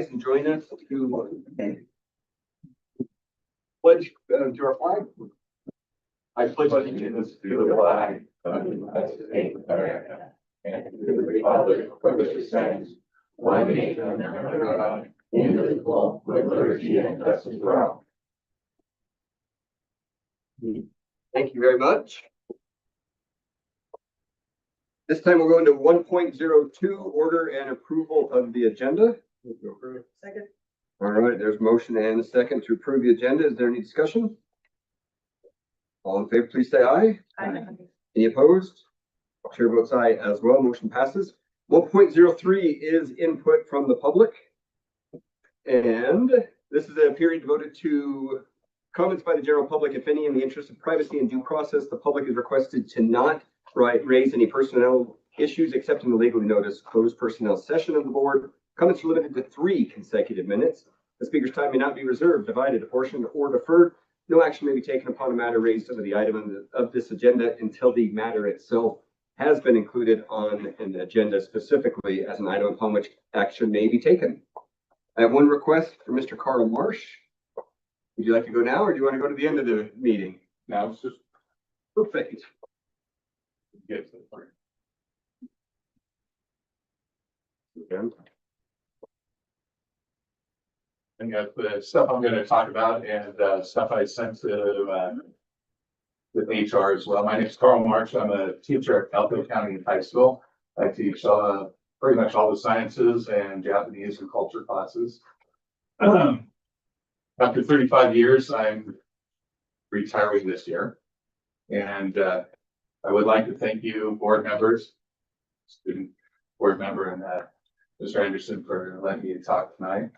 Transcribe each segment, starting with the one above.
And join us to pledge to our flag. I pledge allegiance to the flag of the United States of America and to the republic for which it stands, one nation under God, indivisible, with liberty and justice for all. Thank you very much. This time we'll go into 1.02, order and approval of the agenda. Second. All right, there's motion and a second to approve the agenda. Is there any discussion? All in favor, please say aye. Aye. Any opposed? Chair votes aye as well. Motion passes. 1.03 is input from the public. And this is a period devoted to comments by the general public. If any, in the interest of privacy and due process, the public is requested to not raise any personnel issues except in the legally noticed closed personnel session of the board. Comments are limited to 3 consecutive minutes. The speaker's time may not be reserved, divided, apportioned, or deferred. No action may be taken upon a matter raised under the item of this agenda until the matter itself has been included on an agenda specifically as an item upon which action may be taken. I have one request for Mr. Carl Marsh. Would you like to go now, or do you want to go to the end of the meeting? Now it's just Perfect. get to the part. Okay. And got the stuff I'm going to talk about and stuff I sent to with HR as well. My name is Carl Marsh. I'm a teacher at Elko County High School. I teach pretty much all the sciences and Japanese and culture classes. After 35 years, I'm retiring this year. And I would like to thank you, board members, student board member, and Mr. Anderson for letting me talk tonight.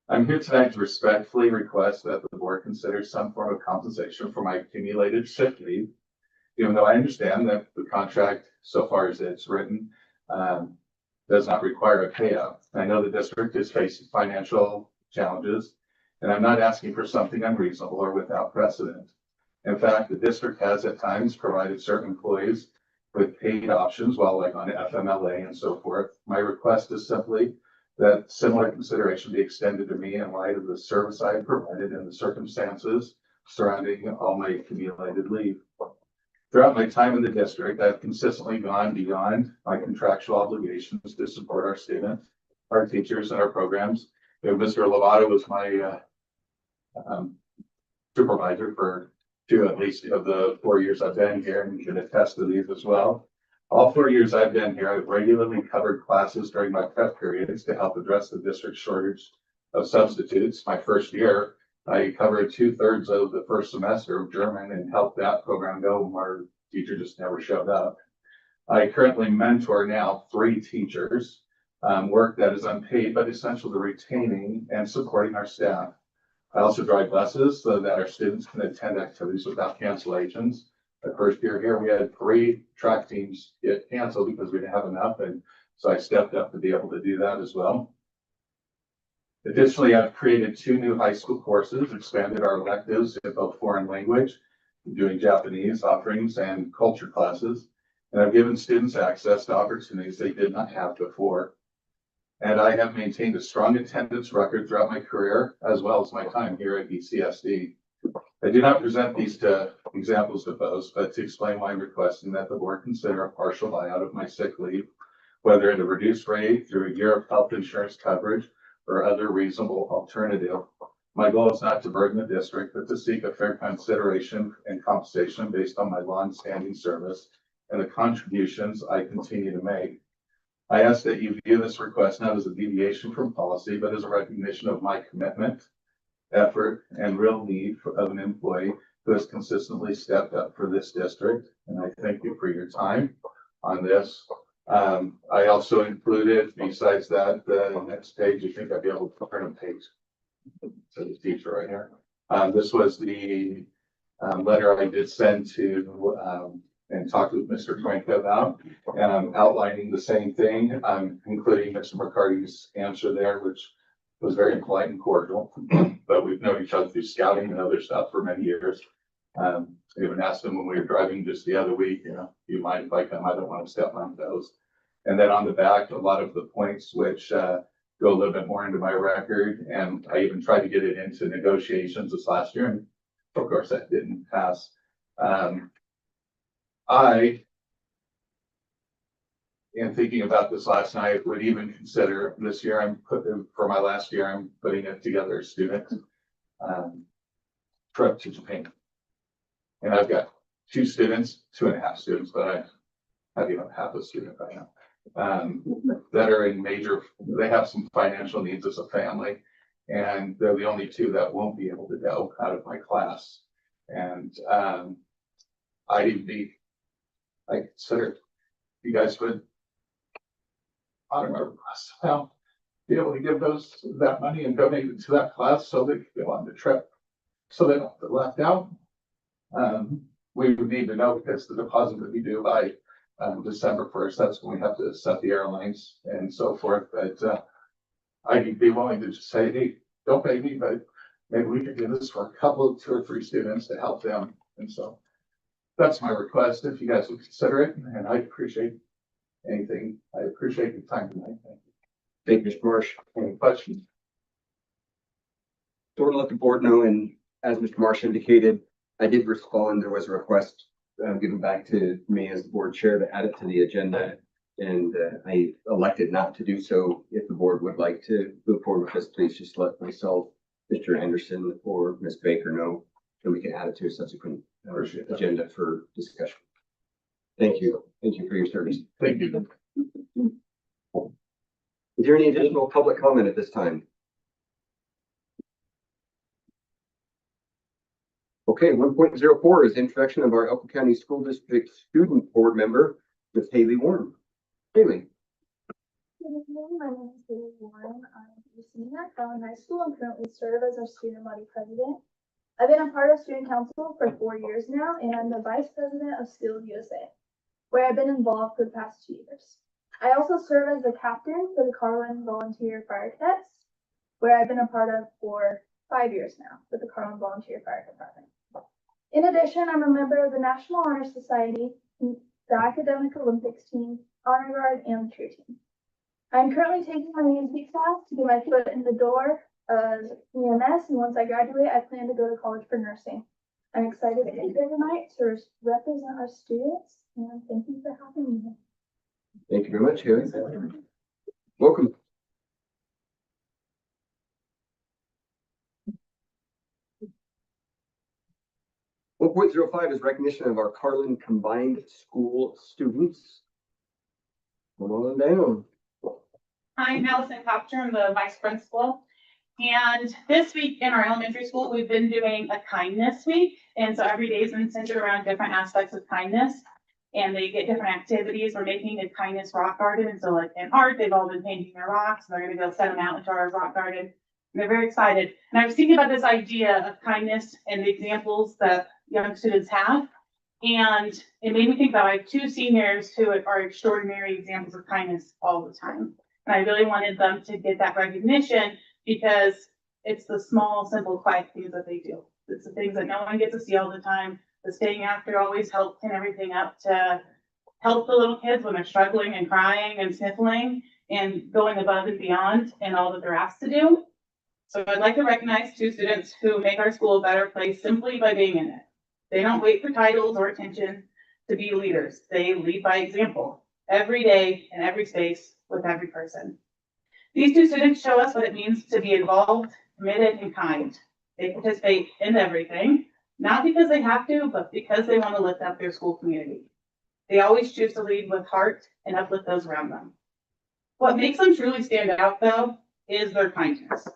I'm here tonight to respectfully request that the board consider some form of compensation for my accumulated sick leave, even though I understand that the contract, so far as it's written, does not require a payout. I know the district is facing financial challenges, and I'm not asking for something unreasonable or without precedent. In fact, the district has at times provided certain employees with paid options, while like on FMLA and so forth. My request is simply that similar consideration be extended to me in light of the service I have provided and the circumstances surrounding all my accumulated leave. Throughout my time in the district, I've consistently gone beyond my contractual obligations to support our students, our teachers, and our programs. You know, Mr. Lovato was my supervisor for 2 at least of the 4 years I've been here, and you can attest to these as well. All 4 years I've been here, I've regularly covered classes during my prep periods to help address the district's shortage of substitutes. My first year, I covered 2/3 of the first semester of German and helped that program go when our teacher just never showed up. I currently mentor now 3 teachers, work that is unpaid but essential to retaining and supporting our staff. I also drive buses so that our students can attend activities without cancellations. The first year here, we had 3 track teams get canceled because we didn't have enough, and so I stepped up to be able to do that as well. Additionally, I've created 2 new high school courses, expanded our electives in both foreign language, doing Japanese offerings and culture classes, and I've given students access to opportunities they did not have before. And I have maintained a strong attendance record throughout my career, as well as my time here at ECSD. I do not present these examples to boast, but to explain why I'm requesting that the board consider a partial buyout of my sick leave, whether at a reduced rate, through a year of health insurance coverage, or other reasonable alternative. My goal is not to burden the district, but to seek a fair consideration and compensation based on my long-standing service and the contributions I continue to make. I ask that you view this request not as a deviation from policy, but as a recognition of my commitment, effort, and real need of an employee who has consistently stepped up for this district. And I thank you for your time on this. I also included, besides that, the next page, you think I'd be able to print a page to the teacher right here. This was the letter I did send to and talked with Mr. Frank about, and I'm outlining the same thing. I'm including Mr. McCarty's answer there, which was very polite and cordial, but we've known each other through scouting and other stuff for many years. I even asked him when we were driving just the other week, you know, do you mind if I come? I don't want to step on toes. And then on the back, a lot of the points which go a little bit more into my record, and I even tried to get it into negotiations this last year, and of course that didn't pass. I, in thinking about this last night, would even consider this year, for my last year, I'm putting it together a student trip to Japan. And I've got 2 students, 2.5 students, but I have even half a student right now, that are in they have some financial needs as a family, and they're the only 2 that won't be able to go out of my class. And I consider you guys would honor my request, be able to give that money and donate it to that class so they can go on the trip, so they don't get left out. We would need to know, because the deposit would be due by December 1st. That's when we have to set the airlines and so forth. But I'd be willing to just say, hey, don't pay me, but maybe we could do this for a couple of 2 or 3 students to help them. And so that's my request, if you guys would consider it, and I appreciate anything. I appreciate your time tonight. Thank you. Thank you, Mr. Marsh. Any questions? So we're to let the board know, and as Mr. Marsh indicated, I did respond. There was a request given back to me as the board chair to add it to the agenda, and I elected not to do so. If the board would like to move forward with this, please just let myself, Mr. Anderson, or Ms. Baker know, and we can add it to a subsequent agenda for discussion. Thank you. Thank you for your service. Thank you. Is there any additional public comment at this time? Okay, 1.04 is introduction of our Elko County School District Student Board Member, Ms. Haylee Warren. Haylee. Good evening, my name is Haley Warren. I'm a senior at Carlin High School and currently serve as our student body president. I've been a part of student council for 4 years now, and I'm the vice president of Skills USA, where I've been involved for the past 2 years. I also serve as the captain for the Carlin Volunteer Fire Cadets, where I've been a part of for 5 years now with the Carlin Volunteer Fire Department. In addition, I'm a member of the National Honor Society, the Academic Olympics team, Honor Guard, and the cheer team. I'm currently taking my NASB class to get my foot in the door of EMS, and once I graduate, I plan to go to college for nursing. I'm excited to be here tonight to represent our students, and thank you for having me here. Thank you very much, Haley. Welcome. One 1.05 is recognition of our Carlin Combined School students. Come on down. I'm Allison Copter, I'm the vice principal. And this week in our elementary school, we've been doing a kindness week. And so every day has been centered around different aspects of kindness. And they get different activities. We're making a kindness rock garden. And so like in art, they've all been painting their rocks. And they're going to go set them out into our rock garden. And they're very excited. And I was thinking about this idea of kindness and the examples that young students have. And it made me think about I have 2 seniors who are extraordinary examples of kindness all the time. And I really wanted them to get that recognition because it's the small, simple, quiet things that they do. It's the things that no one gets to see all the time. The staying after always help pin everything up to help the little kids when they're struggling and crying and sniffling and going above and beyond in all that they're asked to do. So I'd like to recognize 2 students who make our school a better place simply by being in it. They don't wait for titles or attention to be leaders. They lead by example every day in every space with every person. These 2 students show us what it means to be involved, committed, and kind. They participate in everything, not because they have to, but because they want to lift up their school community. They always choose to lead with heart and uplift those around them. What makes them truly stand out, though, is their kindness.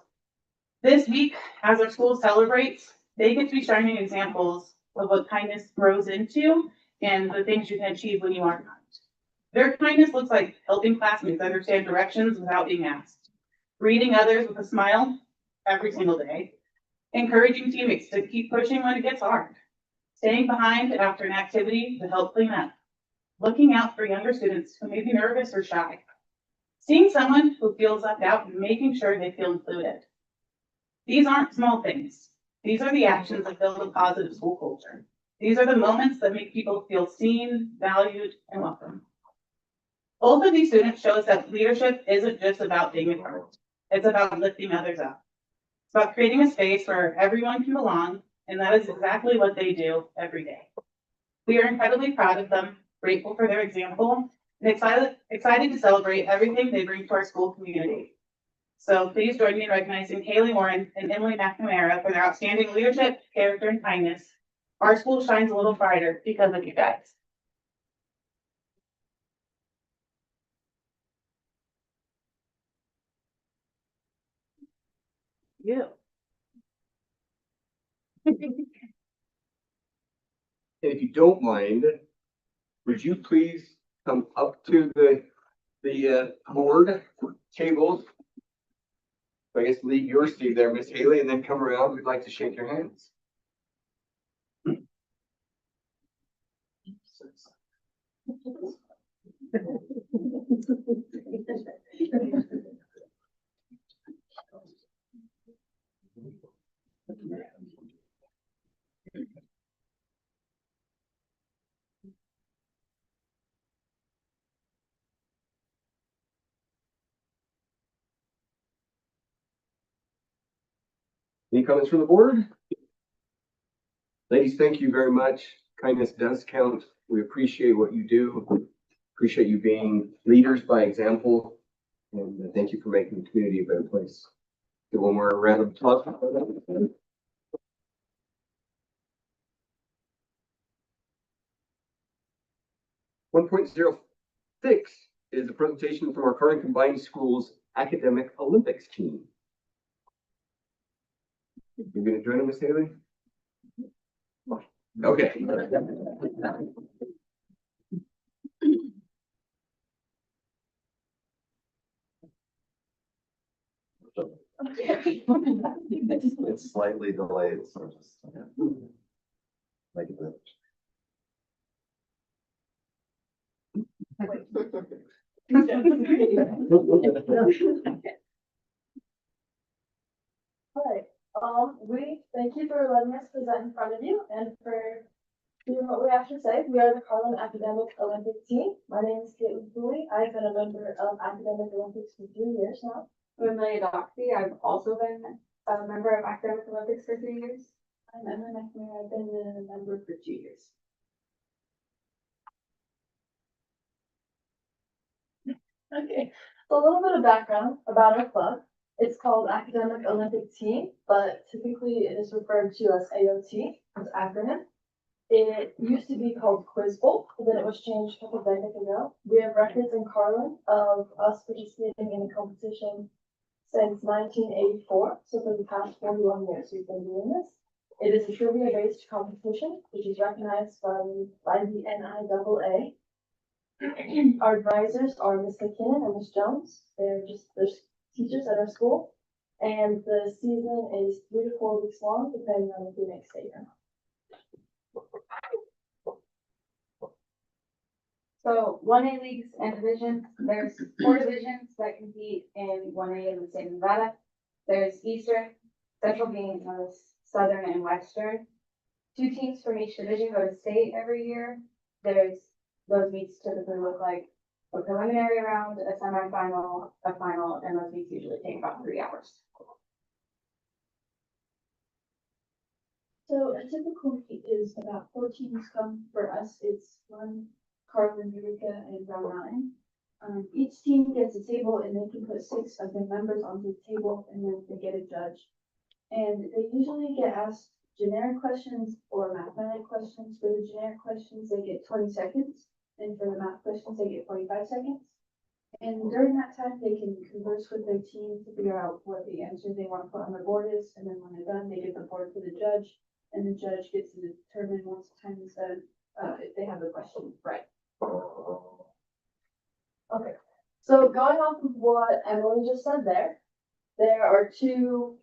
This week, as our school celebrates, they get to be shining examples of what kindness grows into and the things you can achieve when you are kind. Their kindness looks like helping classmates understand directions without being asked, greeting others with a smile every single day, encouraging teammates to keep pushing when it gets hard, staying behind after an activity to help clean up, looking out for younger students who may be nervous or shy, seeing someone who feels left out and making sure they feel included. These aren't small things. These are the actions that build a positive school culture. These are the moments that make people feel seen, valued, and welcome. Both of these students show us that leadership isn't just about being in charge. It's about lifting others up. It's about creating a space where everyone can belong, and that is exactly what they do every day. We are incredibly proud of them, grateful for their example, and excited to celebrate everything they bring to our school community. So please join me in recognizing Haylee Warren and Emily McNamara for their outstanding leadership, character, and kindness. Our school shines a little brighter because of you guys. You. And if you don't mind, would you please come up to the board tables? I guess leave your seat there, Miss Haylee, and then come around. We'd like to shake your hands. Any comments from the board? Ladies, thank you very much. Kindness does count. We appreciate what you do. Appreciate you being leaders by example. And thank you for making the community a better place. Give one more round of applause. 1.06 is a presentation from our Carlin Combined Schools Academic Olympics team. You're going to join them, Miss Haylee? Okay. It's slightly delayed, so just make it good. Alright, we thank you for letting us present in front of you and for doing what we have to say. We are the Carlin Academic Olympic Team. My name is Caitlin Cooley. I've been a member of Academic Olympics for 3 years now. I'm Amelia Doxey. I've also been a member of Academic Olympics for 3 years. I'm Emily McNamara. I've been a member for 2 years. Okay, so a little bit of background about our club. It's called Academic Olympic Team, but typically it is referred to as AOT, as acronym. It used to be called Quiz Bowl, but then it was changed a couple of decades ago. We have records in Carlin of us participating in a competition since 1984. So for the past 41 years, we've been doing this. It is a trivia-based competition, which is recognized by the NIAA. Our advisors are Ms. McKinnon and Ms. Jones. They're teachers at our school. And the season is 3 to 4 weeks long, depending on if we make state or not. So 1A leagues and divisions, there's 4 divisions that compete in 1A in the state of Nevada. There's Eastern, Central being Southern and Western. 2 teams from each division go to state every year. Those meets typically look like a preliminary round, a semifinal, a final, and those meets usually take about 3 hours. So a typical meet is about 4 teams come for us. It's one Carlin, Eureka, and Brown Mountain. Each team gets a table and they can put 6 of their members onto the table and then they get a judge. And they usually get asked generic questions or mathematic questions. For the generic questions, they get 20 seconds. And for the math questions, they get 45 seconds. And during that time, they can converse with their team to figure out what the answer they want to put on the board is. And then when they're done, they give the board to the judge. And the judge gets to determine once the time is done, if they have the question right. Okay, so going off of what Emily just said there are 2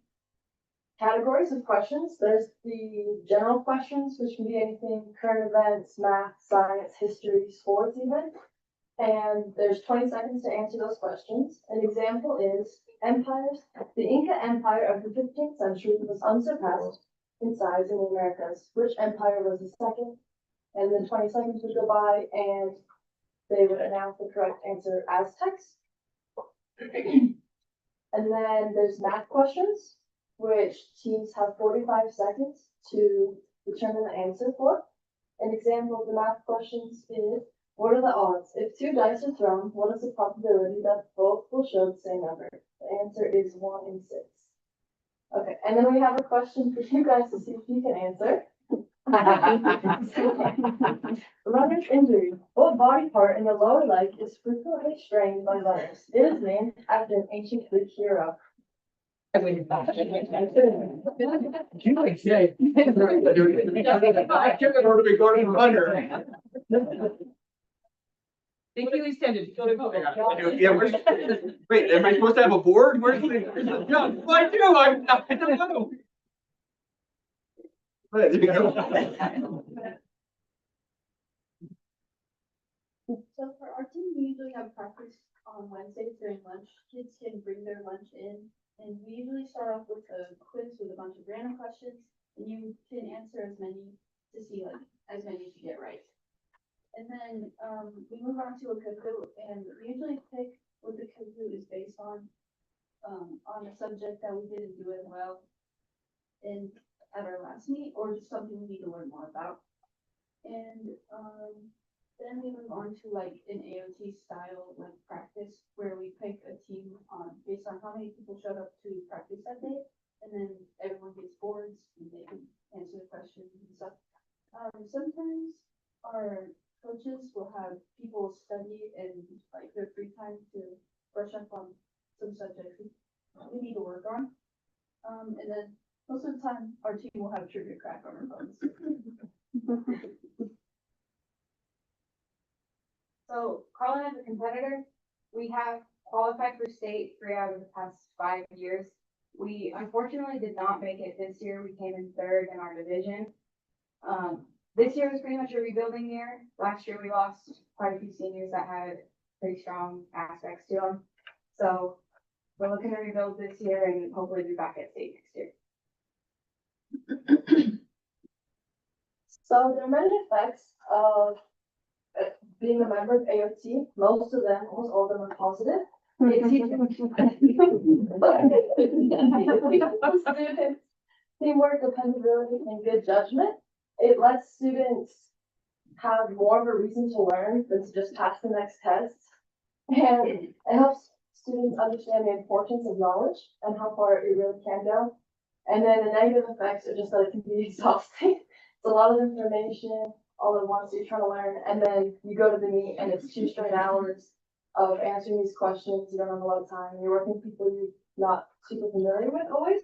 categories of questions. There's the general questions, which can be anything, current events, math, science, history, sports even. And there's 20 seconds to answer those questions. An example is empires. The Inca Empire of the 15th century was unsurpassed in size in the Americas. Which empire was the second? And then 20 seconds would go by and they would announce the correct answer as text. And then there's math questions, which teams have 45 seconds to determine the answer for. An example of the math questions is, what are the odds? If 2 dice are thrown, what is the probability that both will show the same number? The answer is 1 in 6. Okay, and then we have a question for you guys to see if you can answer. Runner's injury. What body part in the lower leg is frequently strained by runners? It is named after an ancient Greek hero. You like say. I took it over to be Gordon Runner. Thank you, extended. Yeah, wait, am I supposed to have a board? Where's the, yeah, I do, I don't know. Right, there you go. So for our team, we usually have practice on Wednesdays during lunch. Kids can bring their lunch in, and we usually start off with a quiz with a bunch of random questions, and you can answer as many to see like as many as you get right. And then we move on to a cuckoo, and we usually pick what the cuckoo is based on a subject that we didn't do it well in at our last meet, or just something we need to learn more about. And then we move on to like an AOT style like practice where we pick a team based on how many people showed up to practice that day, and then everyone gets boards and they can answer the questions and stuff. Sometimes our coaches will have people study and like their free time to brush up on some subjects we need to work on. And then most of the time our team will have trivia crack on our phones. So Carlin as a competitor, we have qualified for state 3 out of the past 5 years. We unfortunately did not make it this year. We came in 3rd in our division. This year was pretty much a rebuilding year. Last year we lost quite a few seniors that had pretty strong aspects to them. So we're looking to rebuild this year and hopefully be back at state next year. So there are many effects of being a member of AOT. Most of them, almost all of them are positive. It teaches students teamwork, dependability, and good judgment. It lets students have more of a reason to learn than to just pass the next test. And it helps students understand the importance of knowledge and how far it really can go. And then the negative effects are just that it can be exhausting. It's a lot of information all at once you're trying to learn, and then you go to the meet and it's 2 straight hours of answering these questions. You don't have a lot of time. You're working with people you're not super familiar with always.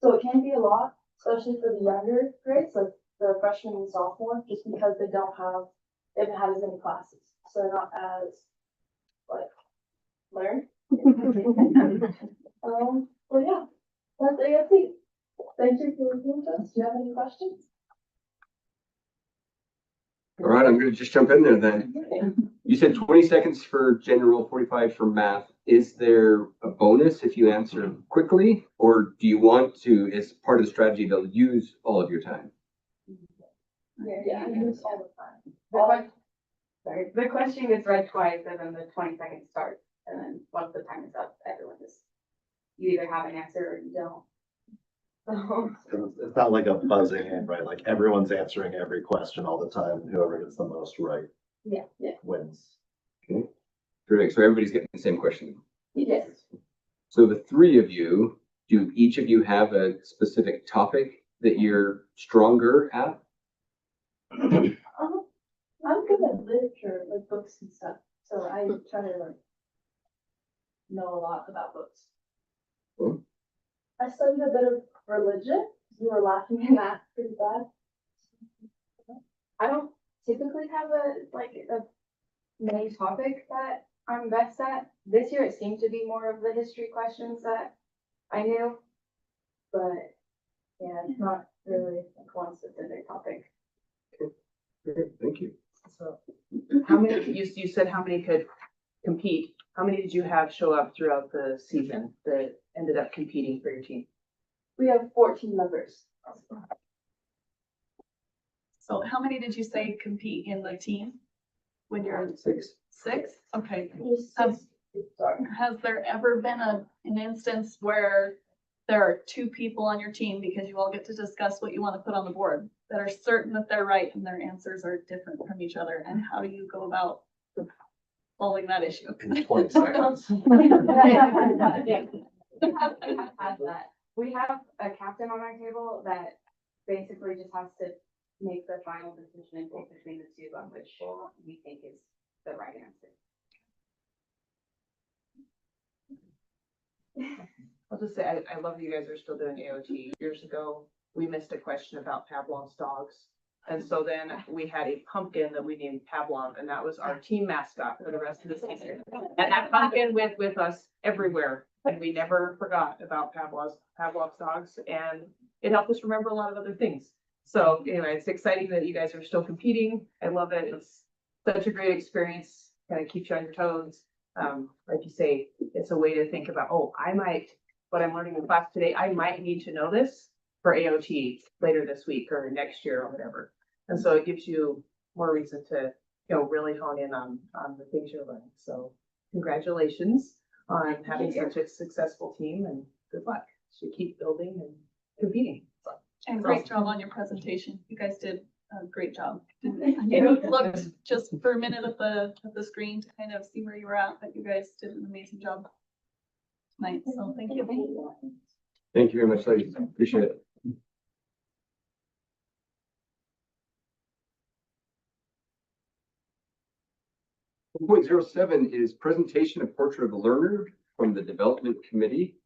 So it can be a lot, especially for the younger grades, like the freshmen and sophomore, just because they haven't had as many classes. So they're not as like learned. Well, yeah, that's AFC. Thank you for listening to us. Do you have any questions? All right, I'm gonna just jump in there then. You said 20 seconds for general, 45 for math. Is there a bonus if you answer quickly, or do you want to, as part of the strategy, to use all of your time? Yeah, I use all the time. The question gets read twice and then the 20 seconds start. And then once the time is up, everyone just, you either have an answer or you don't. So, It's not like a buzzing in, right? Like everyone's answering every question all the time, and whoever gets the most right Yeah. wins. Okay, terrific. So everybody's getting the same question. Yes. So the 3 of you, do each of you have a specific topic that you're stronger at? I'm good at literature, like books and stuff. So I try to like know a lot about books. Cool. I studied a bit of religion. You were laughing at that pretty bad. I don't typically have a main topic that I'm best at. This year it seemed to be more of the history questions that I knew. But yeah, it's not really like one specific topic. Okay, thank you. So, how many, you said how many could compete? How many did you have show up throughout the season that ended up competing for your team? We have 14 members. So how many did you say compete in the team when you're 6. 6? Okay. There's Um, 6 Has there ever been an instance where there are two people on your team, because you all get to discuss what you want to put on the board, that are certain that they're right and their answers are different from each other? And how do you go about solving that issue? In 20 seconds. We have a captain on our table that basically just has to make the final decision and pick between the two on which we think is the right answer. I'll just say, I love that you guys are still doing AOT. Years ago, we missed a question about Pavlov's dogs. And so then we had a pumpkin that we named Pavlov, and that was our team mascot for the rest of the season. And that pumpkin went with us everywhere, and we never forgot about Pavlov's dogs, and it helped us remember a lot of other things. So anyway, it's exciting that you guys are still competing. I love it. It's such a great experience, kind of keeps you on your toes. Like you say, it's a way to think about, oh, what I'm learning in class today, I might need to know this for AOT later this week or next year or whatever. And so it gives you more reason to, really hone in on the things you're learning. So congratulations on having such a successful team, and good luck. So keep building and competing. And great job on your presentation. You guys did a great job. It looked just for a minute at the screen to kind of see where you were at, but you guys did an amazing job tonight. So thank you. Thank you very much, ladies. Appreciate it. Point 07 is presentation of portrait of a learner from the development committee.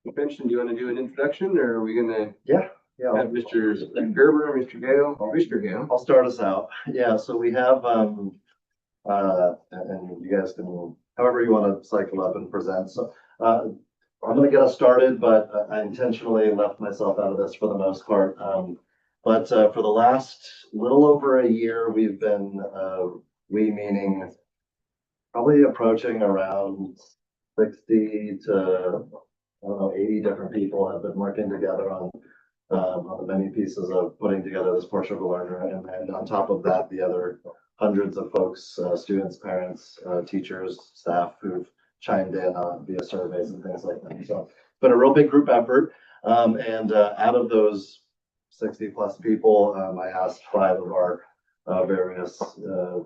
Convention, do you want to do an introduction, or are we gonna Yeah. have Mr. Gerber, Mr. Gale, Mr. Gale? I'll start us out. Yeah, so we have, and you guys can, however you want to cycle up and present. So, I'm gonna get us started, but I intentionally left myself out of this for the most part. But for the last little over a year, we've been, we meaning probably approaching around 60 to, I don't know, 80 different people have been working together on the many pieces of putting together this portrait of a learner. And on top of that, the other hundreds of folks, students, parents, teachers, staff who've chimed in via surveys and things like that. So it's been a real big group effort. And out of those 60 plus people, I asked 5 of our various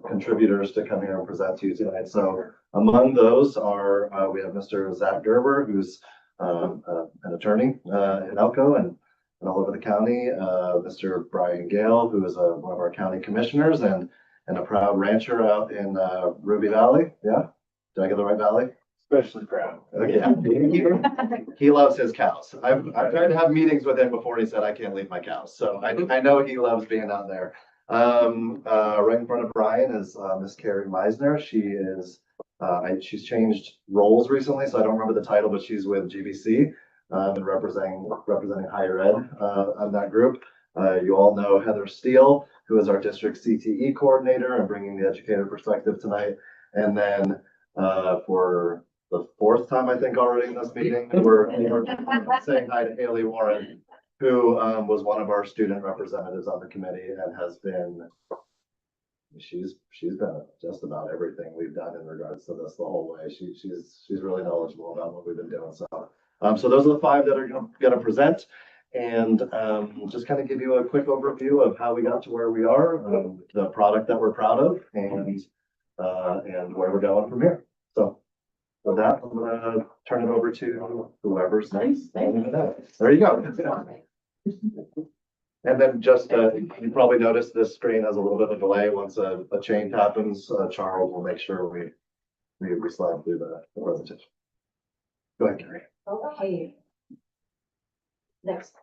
contributors to come here and present to you tonight. So among those are, we have Mr. Zach Gerber, who's an attorney in Elko and all over the county, Mr. Brian Gale, who is one of our county commissioners and a proud rancher out in Ruby Valley. Yeah, did I get the right valley? Especially proud. Okay, yeah. He loves his cows. I've tried to have meetings with him before, and he said I can't leave my cows. So I know he loves being out there. Right in front of Brian is Miss Carrie Meisner. She is she's changed roles recently, so I don't remember the title, but she's with GBC and representing higher ed on that group. You all know Heather Steele, who is our district CTE coordinator and bringing the educator perspective tonight. And then for the 4th time, I think already in this meeting, we're saying hi to Haylee Warren, who was one of our student representatives on the committee and has been, she's been just about everything we've done in regards to this the whole way. She's really knowledgeable about what we've been doing. So those are the 5 that are going to present, and just kind of give you a quick overview of how we got to where we are, the product that we're proud of, and where we're going from here. So with that, I'm going to turn it over to whoever's next. There you go. And then just, you probably noticed this screen has a little bit of a delay. Once a change happens, Charles will make sure we slide through the presentation. Go ahead, Carrie. Okay. Next.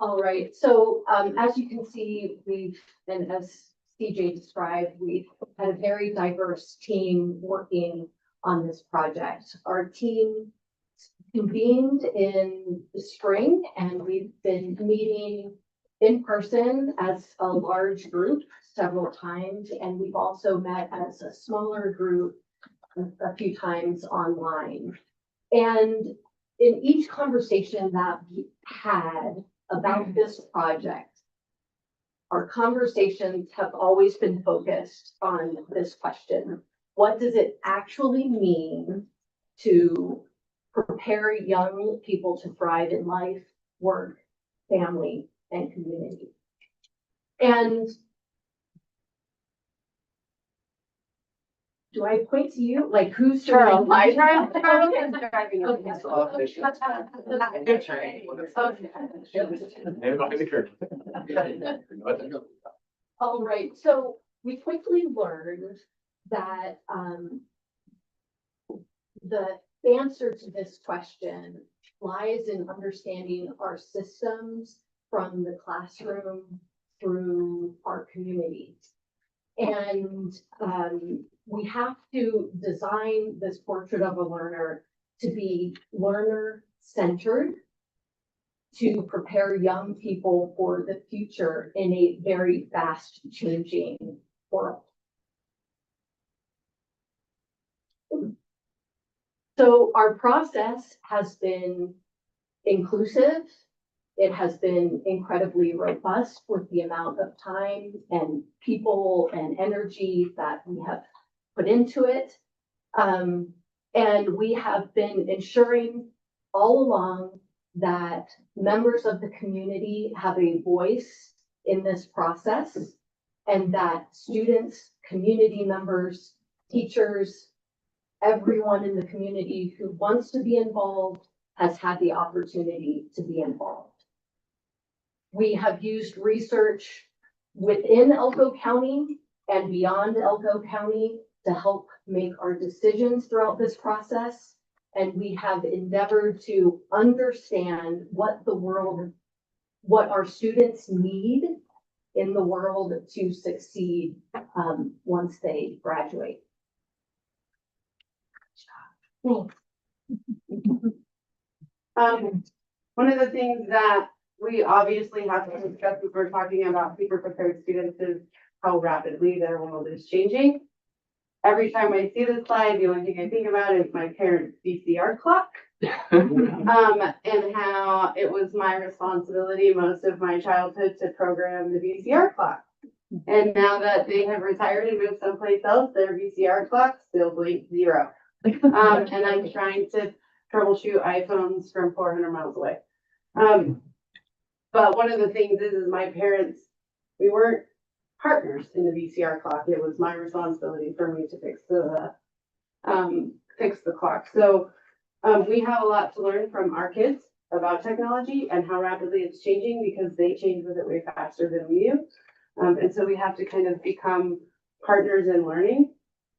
All right, so as you can see, and as CJ described, we've had a very diverse team working on this project. Our team convened in the spring, and we've been meeting in person as a large group several times, and we've also met as a smaller group a few times online. And in each conversation that we had about this project, our conversations have always been focused on this question. What does it actually mean to prepare young people to thrive in life, work, family, and community? And do I point to you? Like, who's doing? Charles, I Charles. All right, so we quickly learned that the answer to this question lies in understanding our systems from the classroom through our communities. And we have to design this portrait of a learner to be learner-centered, to prepare young people for the future in a very fast changing world. So our process has been inclusive. It has been incredibly robust with the amount of time and people and energy that we have put into it. And we have been ensuring all along that members of the community have a voice in this process, and that students, community members, teachers, everyone in the community who wants to be involved has had the opportunity to be involved. We have used research within Elko County and beyond Elko County to help make our decisions throughout this process. And we have endeavored to understand what our students need in the world to succeed once they graduate. Thanks. One of the things that we obviously have to discuss if we're talking about super prepared students is how rapidly their world is changing. Every time I see this slide, the only thing I think about is my parents' VCR clock. And how it was my responsibility most of my childhood to program the VCR clock. And now that they have retired and moved someplace else, their VCR clock still blinks 0. And I'm trying to troubleshoot iPhones from 400 miles away. But one of the things is my parents, we weren't partners in the VCR clock. It was my responsibility for me to fix the clock. So we have a lot to learn from our kids about technology and how rapidly it's changing, because they change with it way faster than we do. And so we have to kind of become partners in learning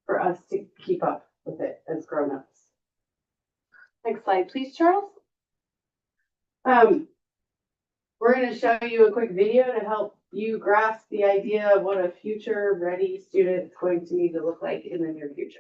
for us to keep up with it as grown-ups. Next slide, please, Charles. We're going to show you a quick video to help you grasp the idea of what a future-ready student is going to need to look like in the near future.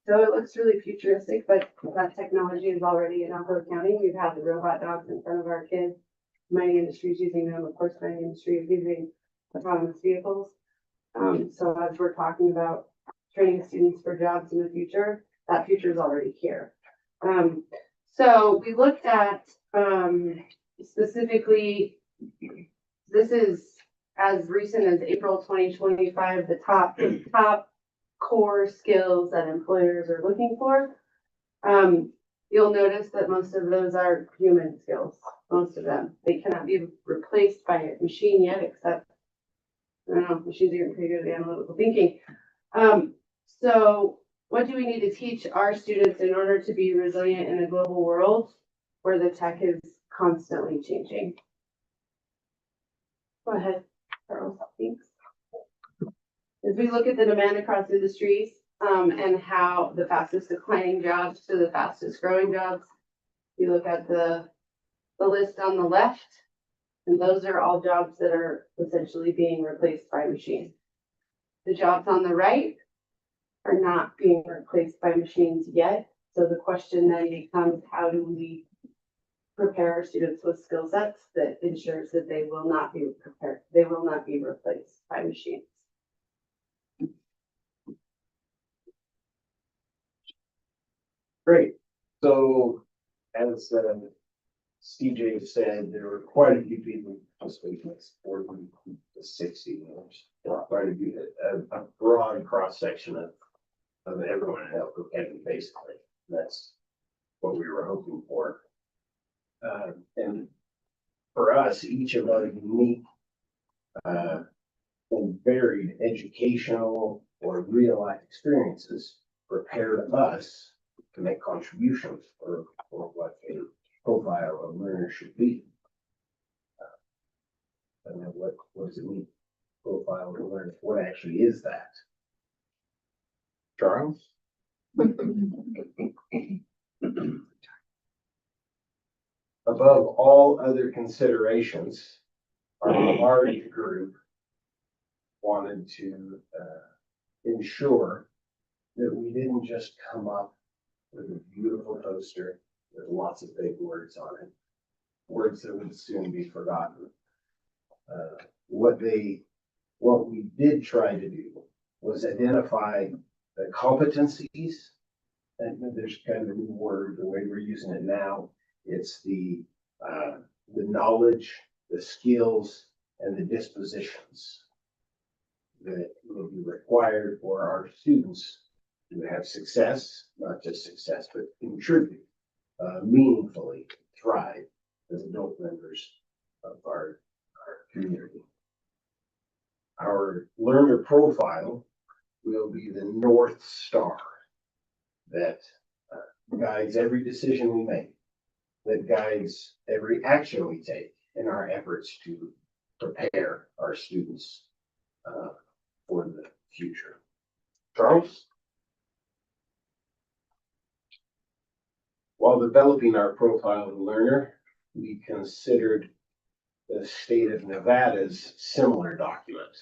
So it looks really futuristic, but that technology is already in Elko County. We've had the robot dogs in front of our kids. Mining industry is using them. Of course, mining industry is using autonomous vehicles. So as we're talking about training students for jobs in the future, that future is already here. So we looked at, specifically, this is as recent as April 2025, the top core skills that employers are looking for. You'll notice that most of those are human skills, most of them. They cannot be replaced by a machine yet, except, I don't know, machines are getting pretty good at analytical thinking. So what do we need to teach our students in order to be resilient in a global world where the tech is constantly changing? Go ahead, Charles, thanks. As we look at the demand across industries, and how the fastest declining jobs to the fastest growing jobs, you look at the list on the left, and those are all jobs that are essentially being replaced by machines. The jobs on the right are not being replaced by machines yet. So the question then becomes, how do we prepare our students with skill sets that ensures that they will not be prepared, they will not be replaced by machines? Great. So as CJ said, there were quite a few people participating in this 40 to 60. Quite a few, a broad cross section of everyone in Elko County, basically. That's what we were hoping for. And for us, each of our unique and varied educational or real life experiences prepared us to make contributions for what a profile of learner should be. And then what does it mean? Profile of a learner. What actually is that? Charles? Above all other considerations, our large group wanted to ensure that we didn't just come up with a beautiful poster with lots of big words on it, words that would soon be forgotten. What we did try to do was identify the competencies, and there's kind of a new word, the way we're using it now. It's the knowledge, the skills, and the dispositions that will be required for our students to have success, not just success, but contribute meaningfully, thrive as adult members of our community. Our learner profile will be the North Star that guides every decision we make, that guides every action we take in our efforts to prepare our students for the future. Charles? While developing our profile of the learner, we considered the state of Nevada's similar document.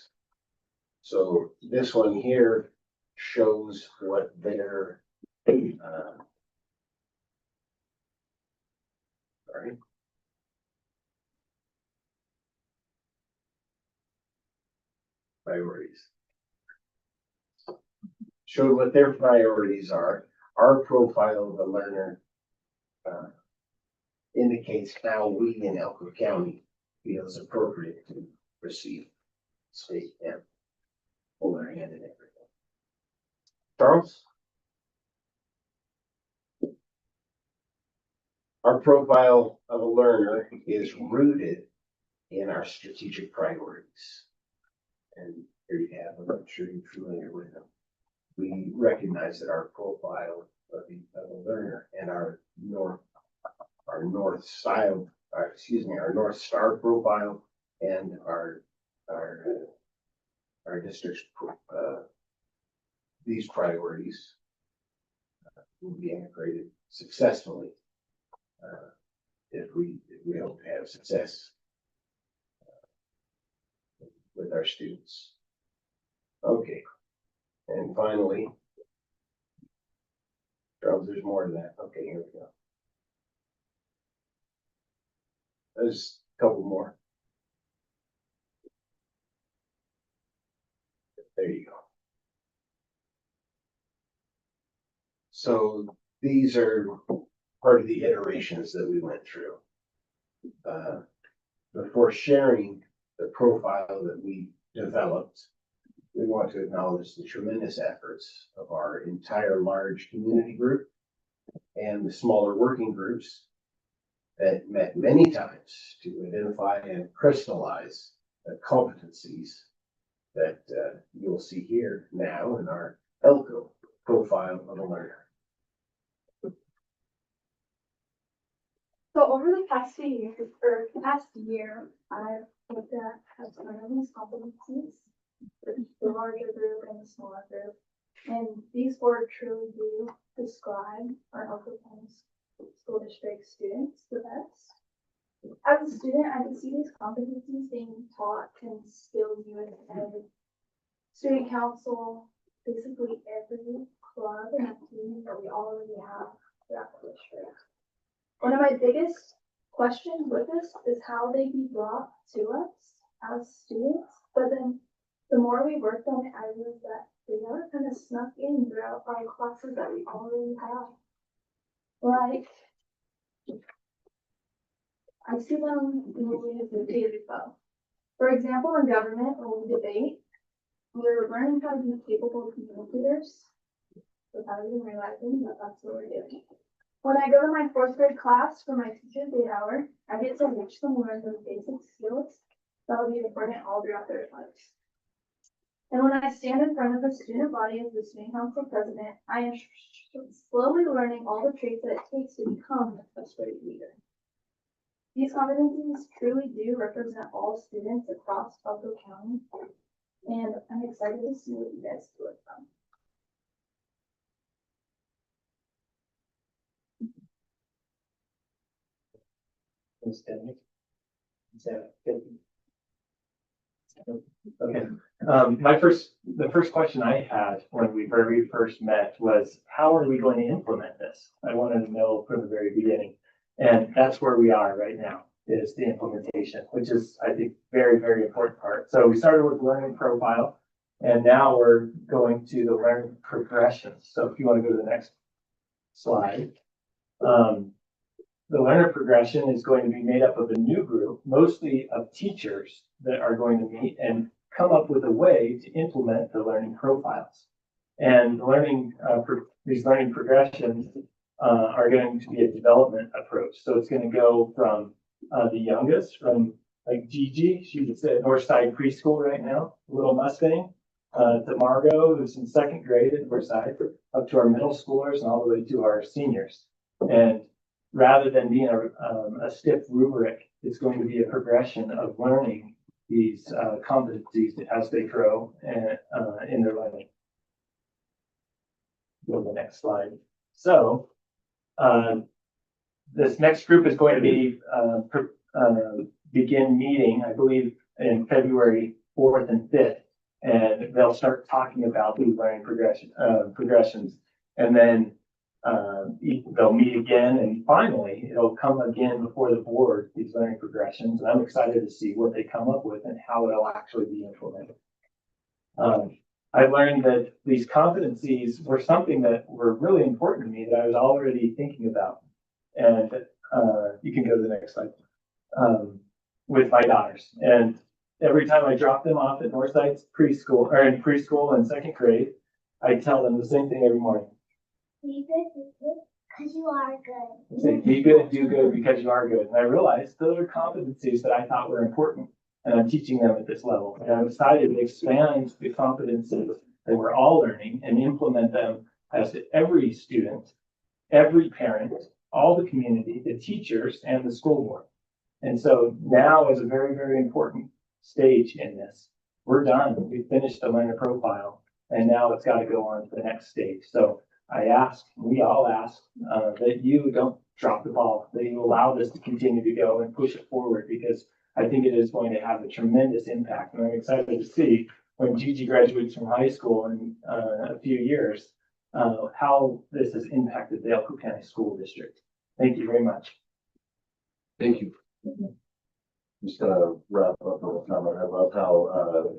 So this one here shows what their priorities. Showed what their priorities are. Our profile of the learner indicates how we in Elko County feel is appropriate to receive state and learning and everything. Charles? Our profile of a learner is rooted in our strategic priorities. And here you have them. I'm sure you're familiar with them. We recognize that our profile of a learner and our North Star profile and our district's these priorities will be integrated successfully if we hope to have success with our students. Okay, and finally, Oh, there's more to that. Okay, here we go. There's a couple more. There you go. So these are part of the iterations that we went through. Before sharing the profile that we developed, we want to acknowledge the tremendous efforts of our entire large community group and the smaller working groups that met many times to identify and crystallize the competencies that you'll see here now in our Elko profile of a learner. So over the past few years, or the past year, I've looked at some of these competencies, the larger group and the smaller group. And these four truly do describe our Elko County School District students the best. As a student, I can see these competencies being taught in skills unit and student council, basically every club and activity that we already have throughout the district. One of my biggest questions with this is how they be brought to us as students, but then the more we worked on it, I realized that they never kind of snuck in throughout our classes that we already have. Like, I see them moving as a beautiful. For example, in government, when we debate, we're learning how to be capable communicators without even realizing that that's what we're doing. When I go to my fourth grade class for my teacher's 8 hour, I get to watch them learn those basic skills that will be important all throughout their lives. And when I stand in front of a student body as the student council president, I am slowly learning all the traits that it takes to become a trustworthy leader. These competencies truly do represent all students across Elko County, and I'm excited to see what you guys do with them. Okay, the first question I had when we very first met was, how are we going to implement this? I wanted to know from the very beginning. And that's where we are right now, is the implementation, which is, I think, very, very important part. So we started with learning profile, and now we're going to the learning progressions. So if you want to go to the next slide. The learner progression is going to be made up of a new group, mostly of teachers that are going to meet and come up with a way to implement the learning profiles. And these learning progressions are going to be a development approach. So it's going to go from the youngest, from like Gigi, she's at Northside Preschool right now, Little Mustang, to Margot, who's in second grade at Northside, up to our middle schoolers and all the way to our seniors. And rather than being a stiff rubric, it's going to be a progression of learning these competencies as they grow and in their learning. Go to the next slide. So this next group is going to be begin meeting, I believe, in February 4th and 5th, and they'll start talking about these learning progressions, and then they'll meet again, and finally it'll come again before the board, these learning progressions, and I'm excited to see what they come up with and how it'll actually be implemented. I learned that these competencies were something that were really important to me that I was already thinking about, and you can go to the next slide, with my daughters. And every time I drop them off at Northside's preschool, or in preschool and second grade, I tell them the same thing every morning. Be good, because you are good. Say, be good, do good, because you are good. And I realized those are competencies that I thought were important, and I'm teaching them at this level. And I decided to expand the competencies that we're all learning and implement them as every student, every parent, all the community, the teachers, and the school board. And so now is a very, very important stage in this. We're done. We finished the learner profile, and now it's got to go on to the next stage. So we all ask that you don't drop the ball, that you allow this to continue to go and push it forward, because I think it is going to have a tremendous impact. And I'm excited to see when Gigi graduates from high school in a few years, how this has impacted the Elko County School District. Thank you very much. Thank you. I'm just gonna wrap up with a comment. I love how,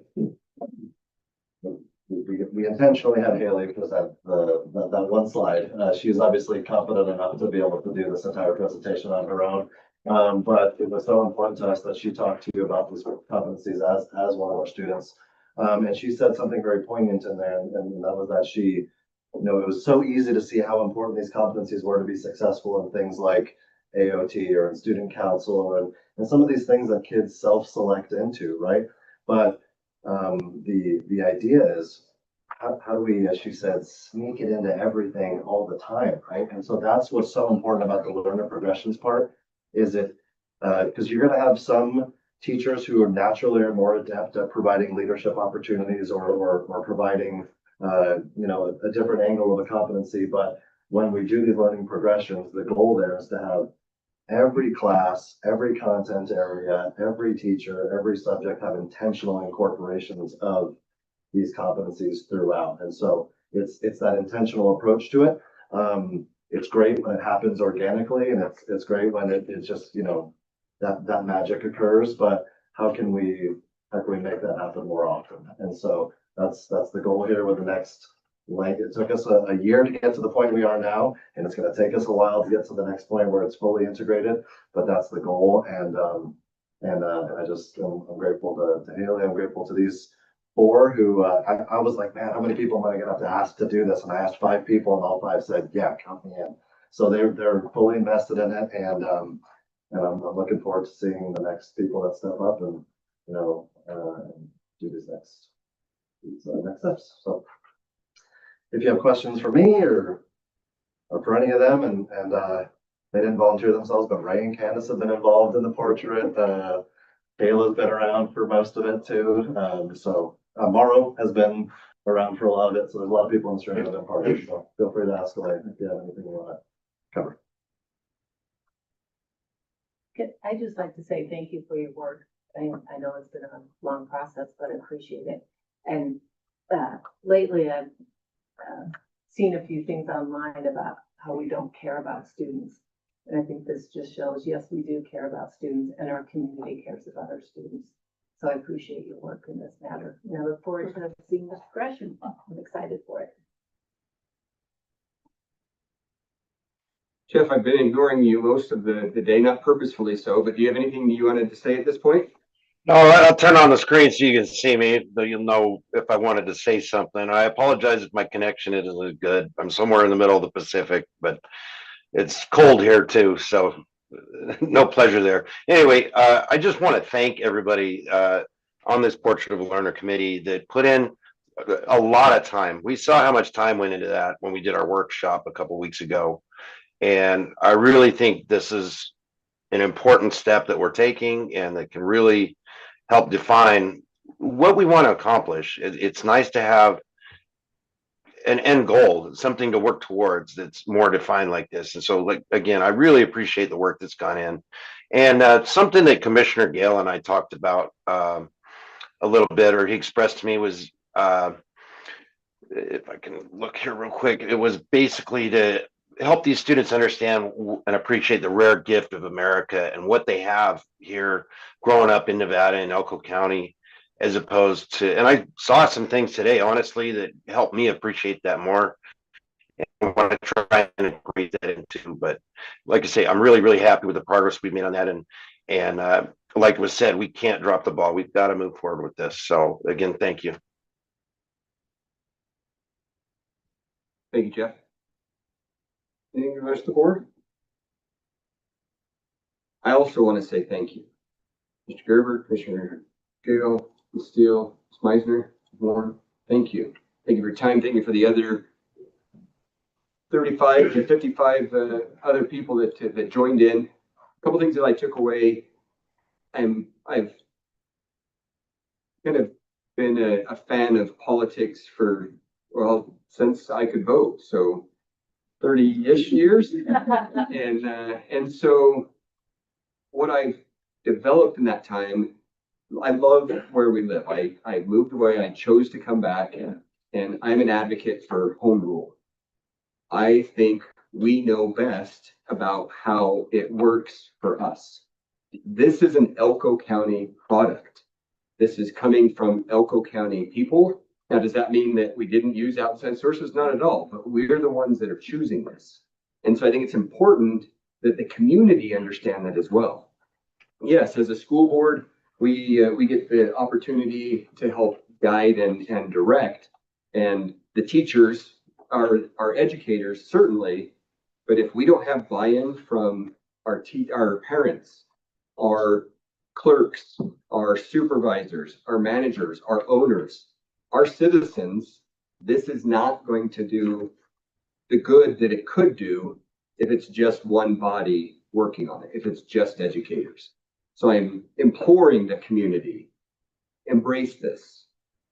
we intentionally had Haley present that one slide. She's obviously confident enough to be able to do this entire presentation on her own. But it was so important to us that she talked to you about these competencies as one of our students. And she said something very poignant in there, and that was that she, it was so easy to see how important these competencies were to be successful in things like AOT or in student council and some of these things that kids self-select into, right? But the idea is how do we, as she said, sneak it into everything all the time, right? And so that's what's so important about the learner progressions part, is it because you're going to have some teachers who are naturally are more adept at providing leadership opportunities or providing a different angle of a competency. But when we do these learning progressions, the goal there is to have every class, every content area, every teacher, every subject have intentional incorporations of these competencies throughout. And so it's that intentional approach to it. It's great when it happens organically, and it's great when it's just, that magic occurs, but how can we make that happen more often? And so that's the goal here with the next it took us a year to get to the point we are now, and it's going to take us a while to get to the next point where it's fully integrated, but that's the goal. And I just, I'm grateful to Haley. I'm grateful to these four who, I was like, man, how many people am I going to have to ask to do this? And I asked 5 people, and all 5 said, yeah, count me in. So they're fully invested in it. And I'm looking forward to seeing the next people that step up and, do these next steps. So if you have questions for me or for any of them, and they didn't volunteer themselves, but Ray and Candace have been involved in the portrait. Kayla's been around for most of it too. So Morrow has been around for a lot of it. So there's a lot of people in the stream that have been part of it. So feel free to ask away if you have anything you want to cover. I'd just like to say thank you for your work. I know it's been a long process, but I appreciate it. And lately I've seen a few things online about how we don't care about students. And I think this just shows, yes, we do care about students, and our community cares about our students. So I appreciate your work in this matter. And I look forward to seeing this progression. I'm excited for it. Jeff, I've been ignoring you most of the day, not purposefully so, but do you have anything you wanted to say at this point? No, I'll turn on the screen so you can see me, though you'll know if I wanted to say something. I apologize if my connection isn't good. I'm somewhere in the middle of the Pacific, but it's cold here too, so no pleasure there. Anyway, I just want to thank everybody on this Portrait of a Learner committee that put in a lot of time. We saw how much time went into that when we did our workshop a couple weeks ago. And I really think this is an important step that we're taking, and that can really help define what we want to accomplish. It's nice to have an end goal, something to work towards that's more defined like this. And so, like, again, I really appreciate the work that's gone in. And something that Commissioner Gale and I talked about a little bit, or he expressed to me, was if I can look here real quick, it was basically to help these students understand and appreciate the rare gift of America and what they have here growing up in Nevada and Elko County, as opposed to, and I saw some things today, honestly, that helped me appreciate that more. And I want to try and integrate that into, but like I say, I'm really, really happy with the progress we've made on that. And like was said, we can't drop the ball. We've got to move forward with this. So again, thank you. Thank you, Jeff. Anything from the rest of the board? I also want to say thank you, Mr. Gerber, Commissioner Gale, Ms. Steele, Ms. Meisner, Warren. Thank you. Thank you for your time. Thank you for the other 35 to 55 other people that joined in. A couple things that I took away. I've kind of been a fan of politics since I could vote. So 30-ish years. And so what I've developed in that time, I love where we live. I moved away, I chose to come back, and I'm an advocate for home rule. I think we know best about how it works for us. This is an Elko County product. This is coming from Elko County people. Now, does that mean that we didn't use outside sources? Not at all, but we're the ones that are choosing this. And so I think it's important that the community understand that as well. Yes, as a school board, we get the opportunity to help guide and direct, and the teachers are educators, certainly, but if we don't have buy-in from our parents, our clerks, our supervisors, our managers, our owners, our citizens, this is not going to do the good that it could do if it's just one body working on it, if it's just educators. So I'm imploring the community, embrace this,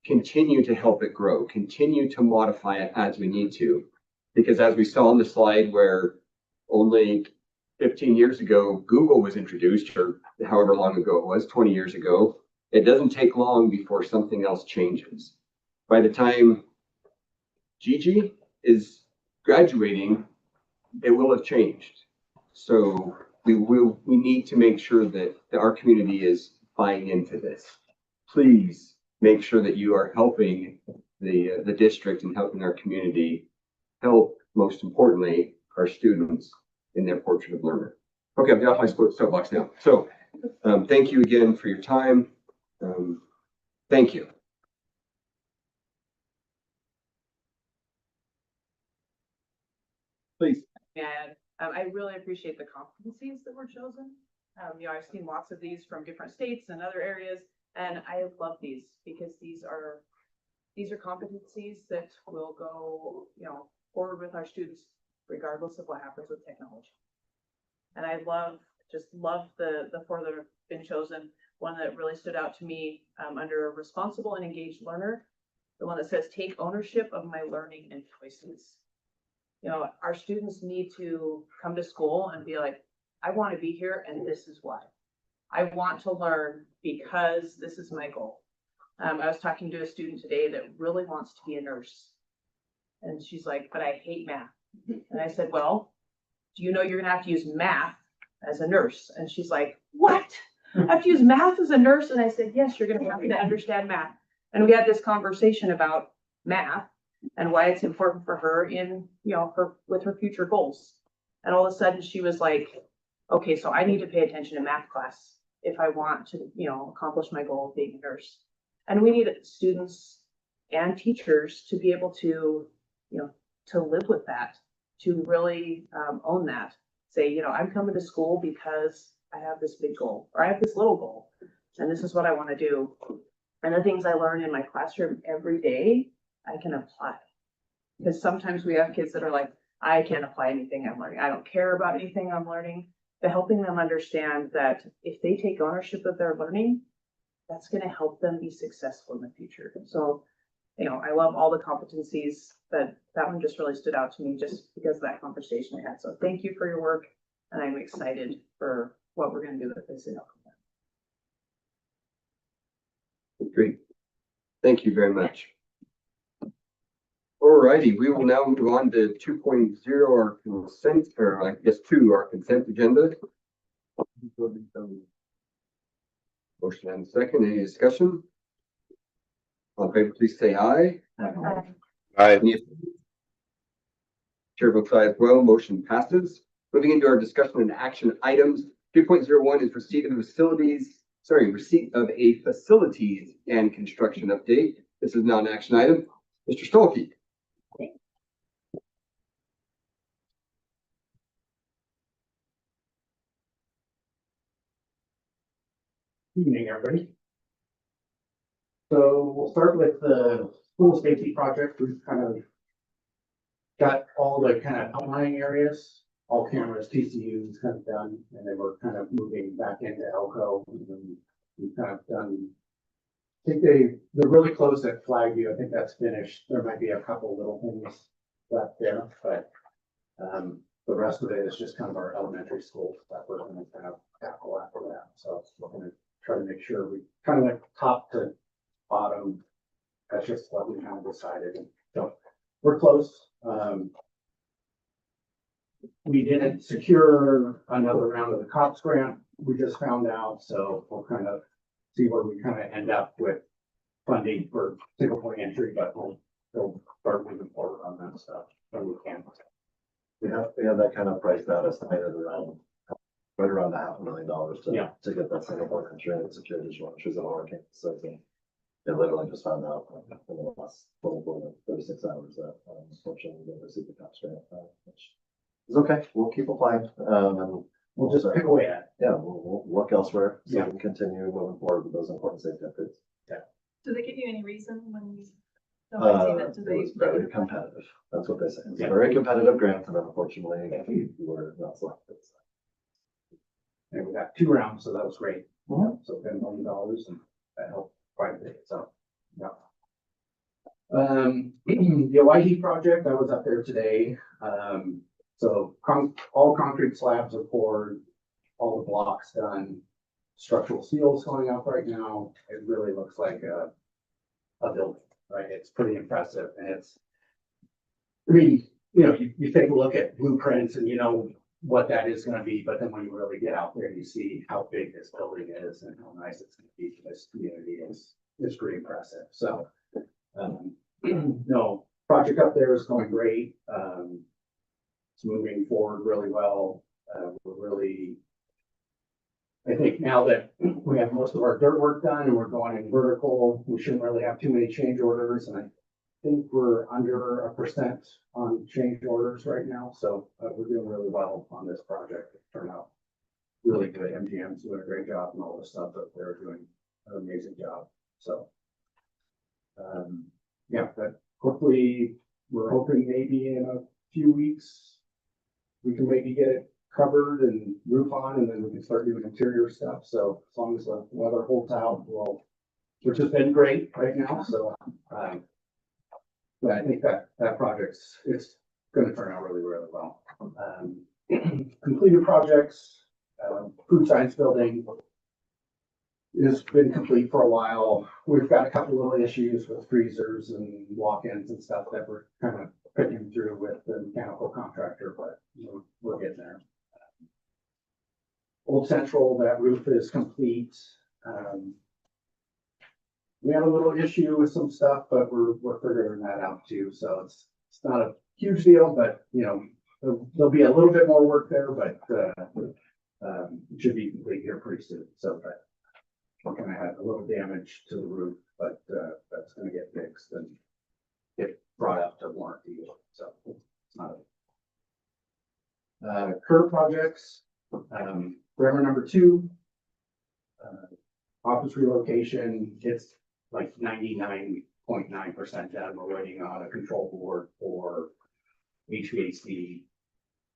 continue to help it grow, continue to modify it as we need to. Because as we saw on the slide where only 15 years ago, Google was introduced, or however long ago it was, 20 years ago, it doesn't take long before something else changes. By the time Gigi is graduating, it will have changed. So we need to make sure that our community is buying into this. Please make sure that you are helping the district and helping our community help, most importantly, our students in their portrait of learner. Okay, I'm off my soapbox now. So thank you again for your time. Thank you. Please. And I really appreciate the competencies that were chosen. I've seen lots of these from different states and other areas, and I love these because these are competencies that will go, forward with our students regardless of what happens with technology. And I just love the four that have been chosen. One that really stood out to me under a responsible and engaged learner, the one that says, take ownership of my learning and choices. Our students need to come to school and be like, I want to be here and this is why. I want to learn because this is my goal. I was talking to a student today that really wants to be a nurse. And she's like, but I hate math. And I said, well, do you know you're gonna have to use math as a nurse? And she's like, what? I have to use math as a nurse? And I said, yes, you're gonna have to understand math. And we had this conversation about math and why it's important for her in, with her future goals. And all of a sudden she was like, okay, so I need to pay attention to math class if I want to, accomplish my goal of being a nurse. And we need students and teachers to be able to, to live with that, to really own that. Say, I'm coming to school because I have this big goal, or I have this little goal, and this is what I want to do. And the things I learn in my classroom every day, I can apply. Because sometimes we have kids that are like, I can't apply anything I'm learning. I don't care about anything I'm learning. But helping them understand that if they take ownership of their learning, that's going to help them be successful in the future. So, I love all the competencies, but that one just really stood out to me just because of that conversation I had. So thank you for your work. And I'm excited for what we're going to do with this in Elko. Great. Thank you very much. All righty, we will now move on to 2.0, our consent, or I guess 2, our consent agenda. Motion and second, any discussion? All in favor, please say aye. Aye. Chair votes aye as well, motion passes. Moving into our discussion and action items, 2.01 is receipt of a facilities and construction update. This is not an action item. Mr. Stolke. Evening, everybody. So we'll start with the school safety project. We've kind of got all the kind of outlying areas, all cameras, TCUs kind of done, and then we're kind of moving back into Elko. And then we've kind of done, I think they're really close at Flagview. I think that's finished. There might be a couple little things left there, but the rest of it is just kind of our elementary school stuff. We're going to kind of tackle after that. So we're going to try to make sure we kind of like top to bottom. That's just what we kind of decided. So we're close. we didn't secure another round of the COPS grant. We just found out, so we'll kind of see where we kind of end up with funding for single point entry, but we'll start moving forward on that stuff when we can. We have that kind of priced out estimated around, right around $500,000 Yeah. to get that single point entry and secure additional entries in our campus. So they literally just found out in the last 24 to 36 hours that unfortunately we didn't receive the COPS grant, which is okay. We'll keep applying. And We'll just pick away at it. yeah, we'll look elsewhere so Yeah. we can continue moving forward with those important safety updates. Do they give you any reason when you don't receive it? Do It they? was very competitive. That's what they say. It's a Yeah. very competitive grant, and unfortunately, we were not selected. So. And we got 2 rounds, so that was great. Mhm. So $10 million, and that helped quite a bit, so, yeah. The YD project, I was up there today. So all concrete slabs are poured, all the blocks done. Structural steel's going up right now. It really looks like a building, right? It's pretty impressive, and I mean, you take a look at blueprints and you know what that is gonna be, but then when you really get out there, you see how big this building is and how nice it's gonna be for this community is pretty impressive. So, no, project up there is going great. It's moving forward really well. I think now that we have most of our dirt work done and we're going in vertical, we shouldn't really have too many change orders. And I think we're under 1% on change orders right now. So we're doing really well on this project. It turned out really good. MGM's doing a great job and all the stuff that they're doing an amazing job. So, yeah, but hopefully we're hoping maybe in a few weeks we can maybe get it covered and roof on, and then we can start doing interior stuff. So as long as the weather holds out, which has been great right now. So, but I think that project's, it's going to turn out really, really well. Completed projects, food science building has been complete for a while. We've got a couple little issues with freezers and walk-ins and stuff that we're kind of picking through with the mechanical contractor, but we're getting there. Old Central, that roof is complete. We had a little issue with some stuff, but we're figuring that out too. So it's not a huge deal, but there'll be a little bit more work there, but it should be complete here pretty soon. So we're gonna have a little damage to the roof, but that's gonna get fixed and get brought up to warranty. So it's not a curb projects. Grammar number 2, office relocation, it's like 99.9% done. We're waiting on a control board for HVAC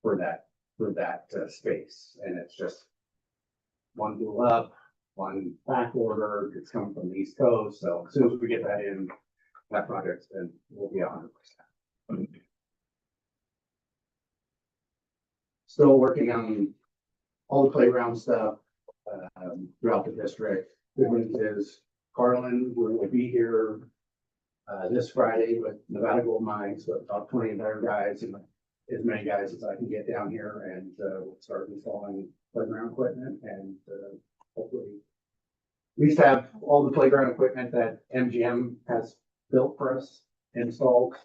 for that space. And it's just one blew up, one back order, it's coming from the East Coast. So as soon as we get that in, that project's then we'll be 100%. Still working on all the playground stuff throughout the district. Good news is Carlin will be here this Friday with Nevada Gold Mines with about 20 of their guys and as many guys as I can get down here, and we'll start installing playground equipment and hopefully at least have all the playground equipment that MGM has built for us installed.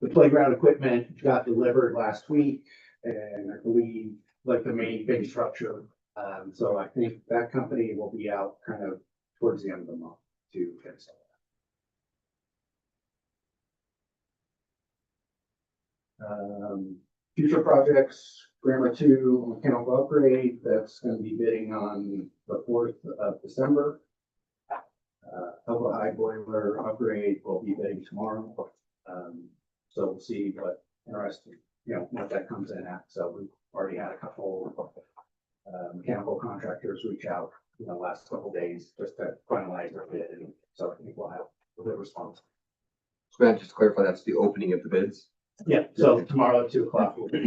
The playground equipment got delivered last week, and I believe like the main big structure. So I think that company will be out kind of towards the end of the month to install that. Future projects, Grammar 2 mechanical upgrade, that's going to be bidding on the 4th of December. Elko high boiler upgrade will be bidding tomorrow. So we'll see what what that comes in at. So we've already had a couple mechanical contractors reach out in the last couple days just to finalize their bid, and so I think we'll have a good response. So man, just to clarify, that's the opening of the bids. Yeah, so tomorrow at 2:00 we'll be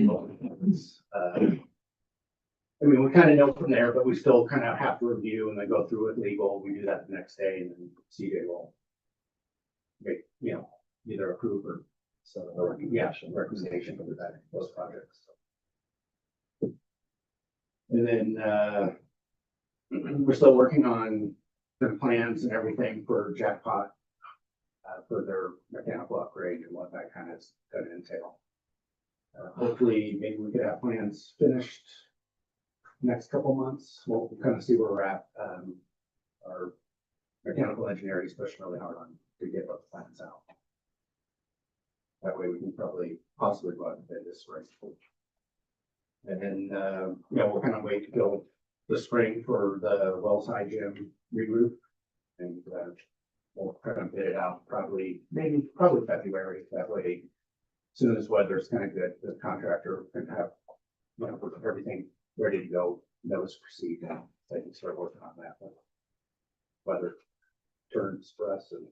I mean, we kind of know from there, but we still kind of have to review and then go through with legal. We do that the next day, and then CJ will either approve or So the recommendation for that, those projects. And then, we're still working on the plans and everything for Jackpot, for their mechanical upgrade and what that kind of is gonna entail. Hopefully, maybe we could have plans finished next couple months. We'll kind of see where we're at. Our mechanical engineering is pushing really hard on to get those plans out. That way we can possibly go out and bid this spring. And then, we'll kind of wait till the spring for the Wellside Gym re-roof. And, we'll kind of bid it out probably February. That way, as soon as weather's kind of good, the contractor can have, everything ready to go, notice to proceed, and they can start working on that. When weather turns for us, and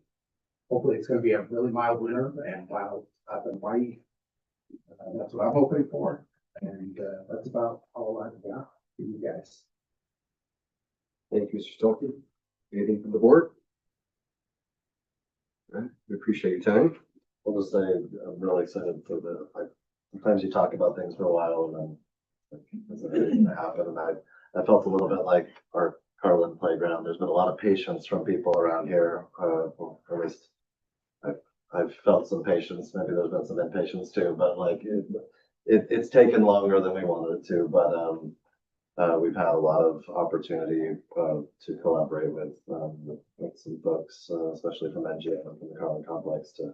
hopefully it's gonna be a really mild winter and mild up in Hawaii. That's what I'm hoping for, and that's about all I've got for you guys. Thank you, Mr. Stolke. Anything from the board? All right, we appreciate your time. I'll just say, I'm really excited for sometimes you talk about things for a while and then is it really gonna happen? And I felt a little bit like our Carlin playground. There's been a lot of patience from people around here, or at least I've felt some patience. Maybe there's been some impatience too, but like it's taken longer than we wanted it to, but we've had a lot of opportunity to collaborate with some folks, especially from NGM and from the Carlin complex, to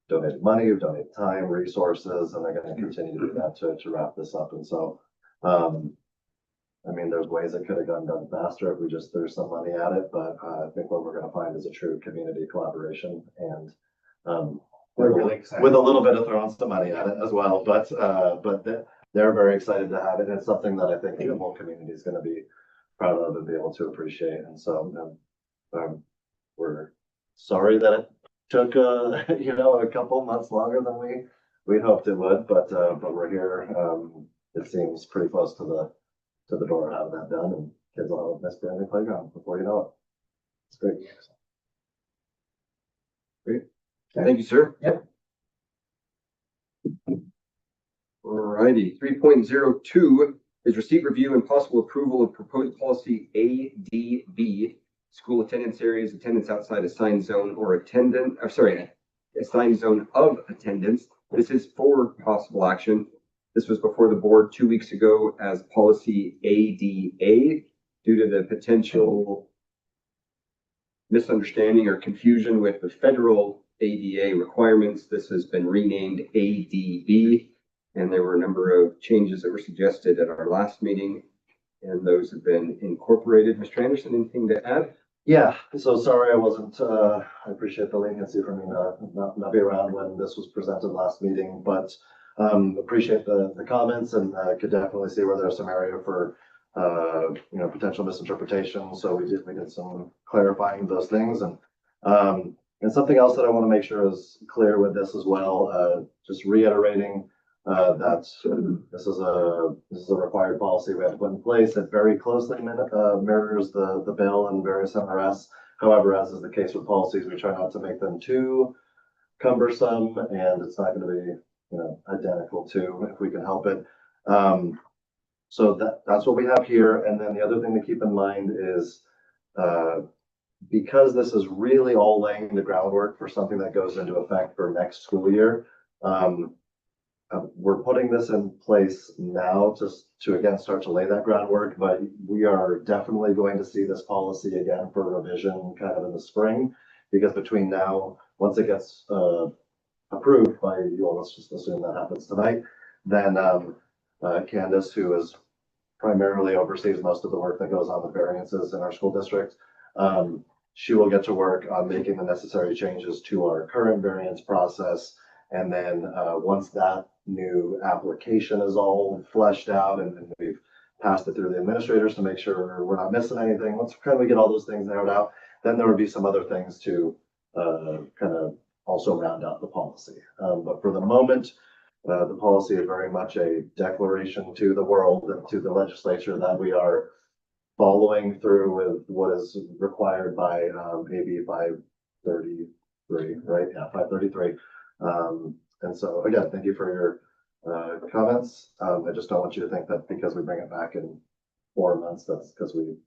donate money, donate time, resources, and they're going to continue to do that to wrap this up. And so, I mean, there's ways it could have done faster if we just threw some money at it, but I think what we're going to find is a true community collaboration, and We're really excited. with a little bit of throwing some money at it as well. But they're very excited to have it. And it's something that I think the whole community is going to be proud of and be able to appreciate. And so we're sorry that it took a couple months longer than we hoped it would, but we're here. It seems pretty close to the door of having that done, and kids will have a nice brand new playground before you know it. It's great. Great. Thank you, sir. Yep. Alrighty, 3.02 is receipt, review, and possible approval of proposed policy ADB, school attendance areas, attendance outside assigned zone or assigned zone of attendance. This is for possible action. This was before the board 2 weeks ago as policy ADA due to the potential misunderstanding or confusion with the federal ADA requirements. This has been renamed ADB, and there were a number of changes that were suggested at our last meeting, and those have been incorporated. Mr. Anderson, anything to add? Yeah, so sorry I wasn't, I appreciate the leniency for me not be around when this was presented last meeting, but appreciate the comments, and could definitely see where there's some area for potential misinterpretation. So we did some clarifying of those things, and something else that I want to make sure is clear with this as well, just reiterating that this is a required policy we have to put in place. It very closely mirrors the bill and various MRS. However, as is the case with policies, we try not to make them too cumbersome, and it's not going to be identical to, if we can help it. So that's what we have here. And then the other thing to keep in mind is because this is really all laying the groundwork for something that goes into effect for next school year, we're putting this in place now to again start to lay that groundwork, but we are definitely going to see this policy again for revision kind of in the spring, because between now, once it gets approved by you all, let's just assume that happens tonight, then Candace, who is primarily oversees most of the work that goes on with variances in our school district, she will get to work on making the necessary changes to our current variance process. And then once that new application is all fleshed out and we've passed it through the administrators to make sure we're not missing anything, once we get all those things narrowed out, then there would be some other things to kind of also round out the policy. But for the moment, the policy is very much a declaration to the world and to the legislature that we are following through with what is required by AB 533, right? Yeah, 533. And so again, thank you for your comments. I just don't want you to think that because we bring it back in 4 months, that's because we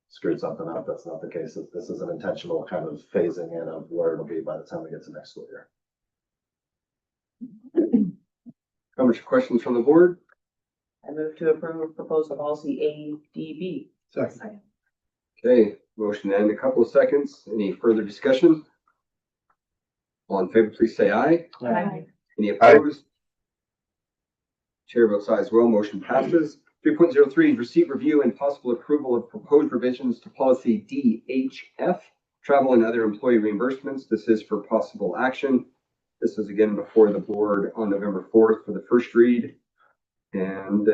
screwed something up. That's not the case. This is an intentional kind of phasing in of where it'll be by the time we get to next school year. Comments or questions from the board? I move to approve proposed policy ADB. Second. Okay, motion and a couple of seconds. Any further discussion? All in favor, please say aye. Aye. Any opposed? Chair votes aye as well. Motion passes. 3.03 receipt, review, and possible approval of proposed revisions to policy DHF, travel and other employee reimbursements. This is for possible action. This was again before the board on November 4th for the first read. And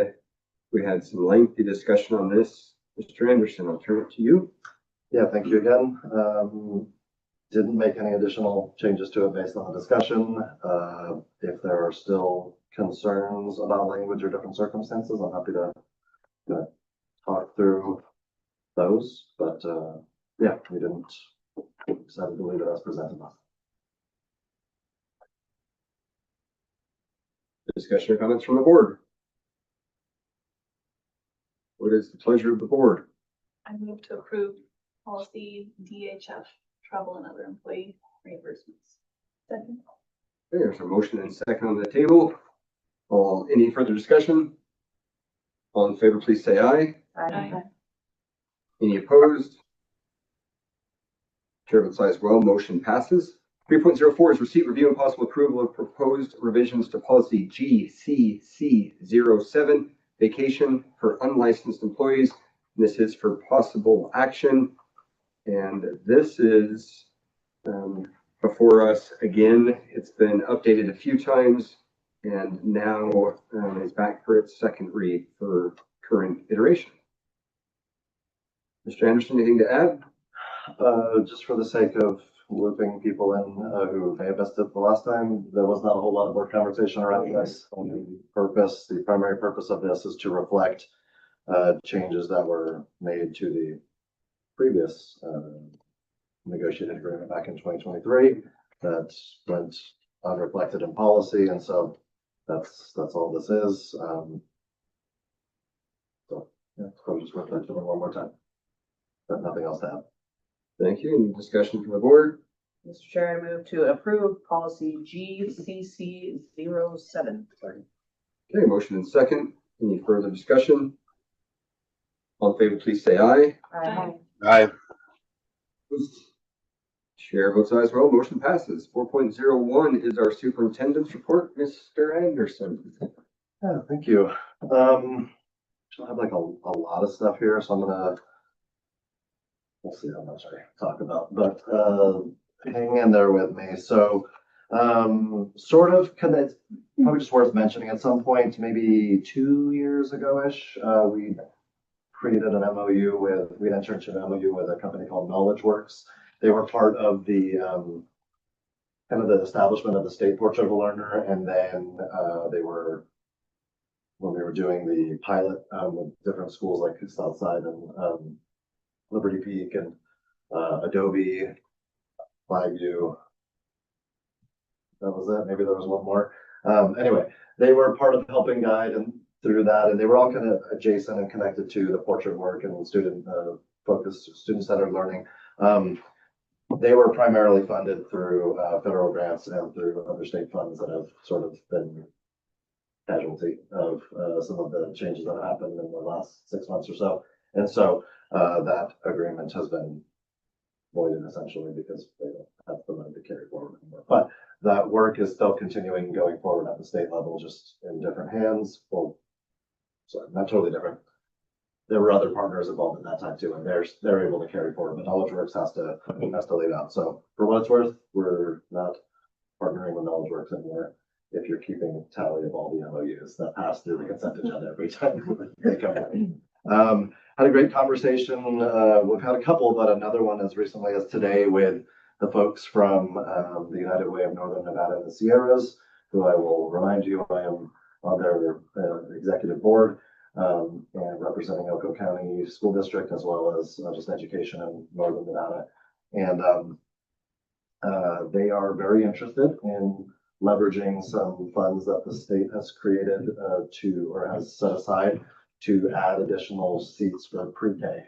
we had some lengthy discussion on this. Mr. Anderson, I'll turn it to you. Yeah, thank you again. Didn't make any additional changes to it based on the discussion. If there are still concerns about language or different circumstances, I'm happy to talk through those. But yeah, we didn't decide to leave it as presented. Discussion or comments from the board? What is the pleasure of the board? I move to approve policy DHF, travel and other employee reimbursements. Second. There's a motion and second on the table. Any further discussion? All in favor, please say aye. Aye. Any opposed? Chair votes aye as well. Motion passes. 3.04 is receipt, review, and possible approval of proposed revisions to policy GCC07, vacation for unlicensed employees. This is for possible action. And this is before us again. It's been updated a few times and now is back for its second read for current iteration. Mr. Anderson, anything to add? Just for the sake of looping people in who may have missed it the last time, there was not a whole lot of more conversation around this. The primary purpose of this is to reflect changes that were made to the previous negotiated agreement back in 2023 that went unreflected in policy, and so that's all this is. So yeah, I'll just reflect it one more time, but nothing else to add. Thank you. Any discussion from the board? Mr. Chair, I move to approve policy GCC07. Okay, motion and second. Any further discussion? All in favor, please say aye. Aye. Aye. Chair votes aye as well. Motion passes. 4.01 is our superintendent's report. Mr. Anderson. Yeah, thank you. I have like a lot of stuff here, so we'll see how much I talk about, but hang in there with me. So sort of probably just worth mentioning at some point, maybe 2 years ago-ish, we created an MOU we entered into an MOU with a company called Knowledge Works. They were part of the kind of the establishment of the state portrait of a learner, and then when we were doing the pilot with different schools like Southside and Liberty Peak and Adobe, Flagview. That was it. Maybe there was one more. Anyway, they were part of helping guide and through that, and they were all kind of adjacent and connected to the portrait work and student focused, student-centered learning. They were primarily funded through federal grants and through other state funds that have sort of been casualty of some of the changes that happened in the last 6 months or so. And so that agreement has been voided essentially because they don't have the money to carry forward anymore. But that work is still continuing going forward at the state level, just in different hands. Well, sorry, not totally different. There were other partners involved at that time too, and they're able to carry forward, but Knowledge Works has to lead out. So for what it's worth, we're not partnering with Knowledge Works anymore. If you're keeping tally of all the MOUs that pass through the consent agenda every time they come in. Had a great conversation. We've had a couple, but another one as recently as today with the folks from the United Way of Northern Nevada and the Sierras, who I will remind you, I am on their executive board and representing Elko County School District as well as just education in Northern Nevada. And they are very interested in leveraging some funds that the state has created or has set aside to add additional seats for pre-K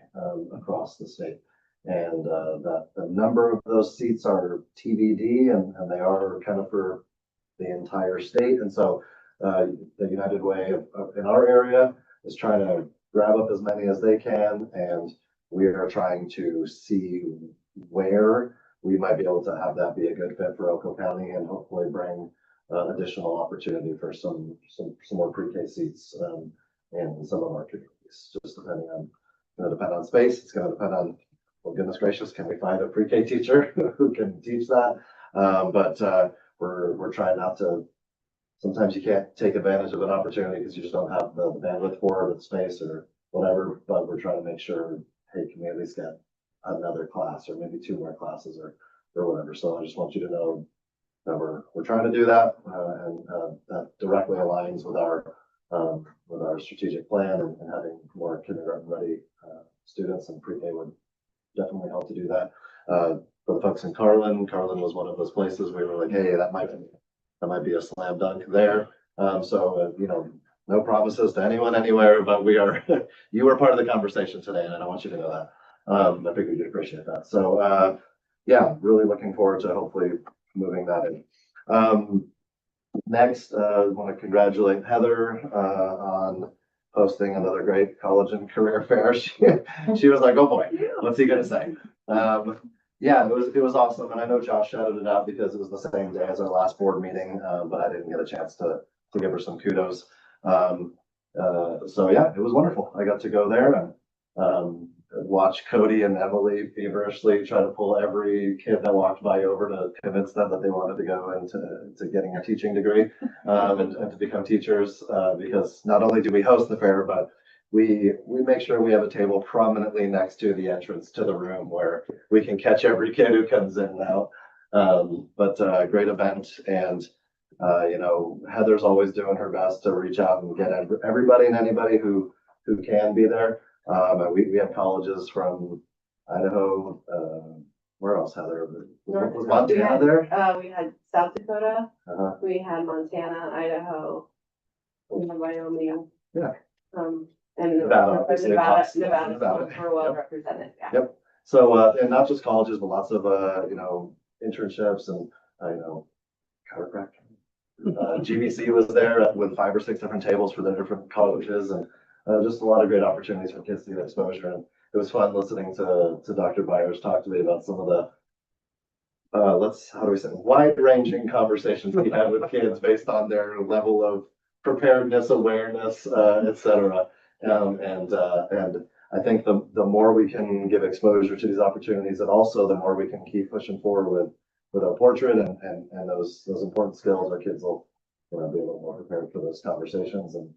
across the state. And that the number of those seats are TBD, and they are kind of for the entire state. And so the United Way in our area is trying to grab up as many as they can, and we are trying to see where we might be able to have that be a good fit for Elko County and hopefully bring additional opportunity for some more pre-K seats in some of our communities, just depending on, going to depend on space. It's going to depend on, well, goodness gracious, can we find a pre-K teacher who can teach that? But we're trying not to, sometimes you can't take advantage of an opportunity because you just don't have the bandwidth for it, or the space or whatever, but we're trying to make sure, hey, can we at least get another class or maybe 2 more classes or whatever. So I just want you to know that we're trying to do that, and that directly aligns with our strategic plan and having more kindergarten ready students, and pre-K would definitely help to do that. For the folks in Carlin was one of those places we were like, hey, that might be a slam dunk there. So you know, no promises to anyone anywhere, but you were part of the conversation today, and I want you to know that. I figured you'd appreciate that. So yeah, really looking forward to hopefully moving that in. Next, I want to congratulate Heather on hosting another great college and career fair. She was like, oh boy, what's he gonna say? Yeah, it was awesome, and I know Josh shouted it out because it was the same day as our last board meeting, but I didn't get a chance to give her some kudos. So yeah, it was wonderful. I got to go there and watch Cody and Emily feverishly try to pull every kid that walked by over to convince them that they wanted to go into getting a teaching degree and to become teachers, because not only do we host the fair, but we make sure we have a table prominently next to the entrance to the room where we can catch every kid who comes in and out. But great event, and you know, Heather's always doing her best to reach out and get everybody and anybody who can be there. And we have colleges from Idaho, where else, Heather? Was Montana there? We had South Dakota, we had Montana, Idaho, we had Wyoming. Yeah. And Nevada Nevada were well represented, yeah. Yep. So, and not just colleges, but lots of, you know, internships and, you know, chiropractor. GVC was there with 5 or 6 different tables for the different colleges, and just a lot of great opportunities for kids to get exposure. And it was fun listening to Dr. Byers talk to me about some of the, wide-ranging conversations he had with kids based on their level of preparedness, awareness, etc. And I think the more we can give exposure to these opportunities, and also the more we can keep pushing forward with our portrait and those important skills, our kids will, you know, be a little more prepared for those conversations and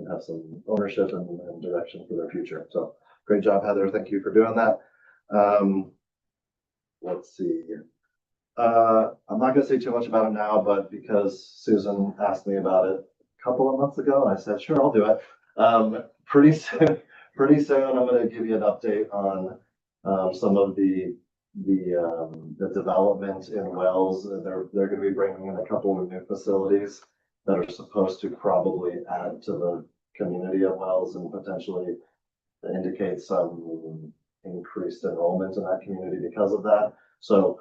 have some ownership and direction for their future. So great job, Heather. Thank you for doing that. Let's see. I'm not going to say too much about it now, but because Susan asked me about it a couple of months ago, and I said, sure, I'll do it. Pretty soon, I'm going to give you an update on some of the development in Wells. They're going to be bringing in a couple of new facilities that are supposed to probably add to the community of Wells and potentially indicate some increased enrollment in that community because of that. So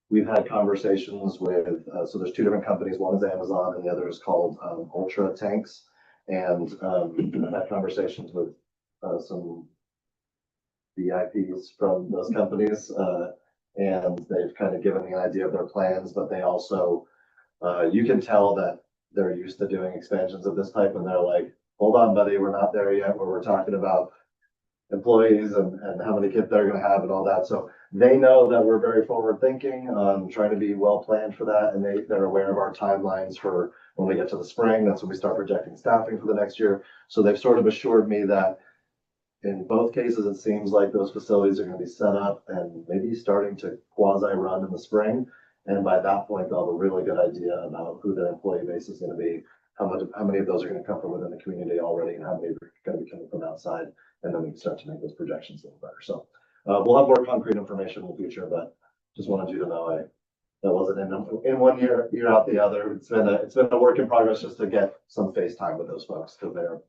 we've had conversations with, so there's 2 different companies. One is Amazon and the other is called Ultra Tanks. And I've had conversations with some VIPs from those companies, and they've kind of given me an idea of their plans, but they also, you can tell that they're used to doing expansions of this type, and they're like, hold on, buddy, we're not there yet, where we're talking about employees and how many kids they're going to have and all that. So they know that we're very forward thinking on trying to be well planned for that, and they're aware of our timelines for when we get to the spring. That's when we start projecting staffing for the next year. So they've sort of assured me that in both cases, it seems like those facilities are going to be set up and maybe starting to quasi-run in the spring. And by that point, they'll have a really good idea about who their employee base is going to be, how many of those are going to come from within the community already, and how many are going to be coming from outside. And then we can start to make those projections a little better. So we'll have more concrete information in the future, but just wanted you to know that wasn't in one year, out the other. It's been a work in progress just to get some face time with those folks because they're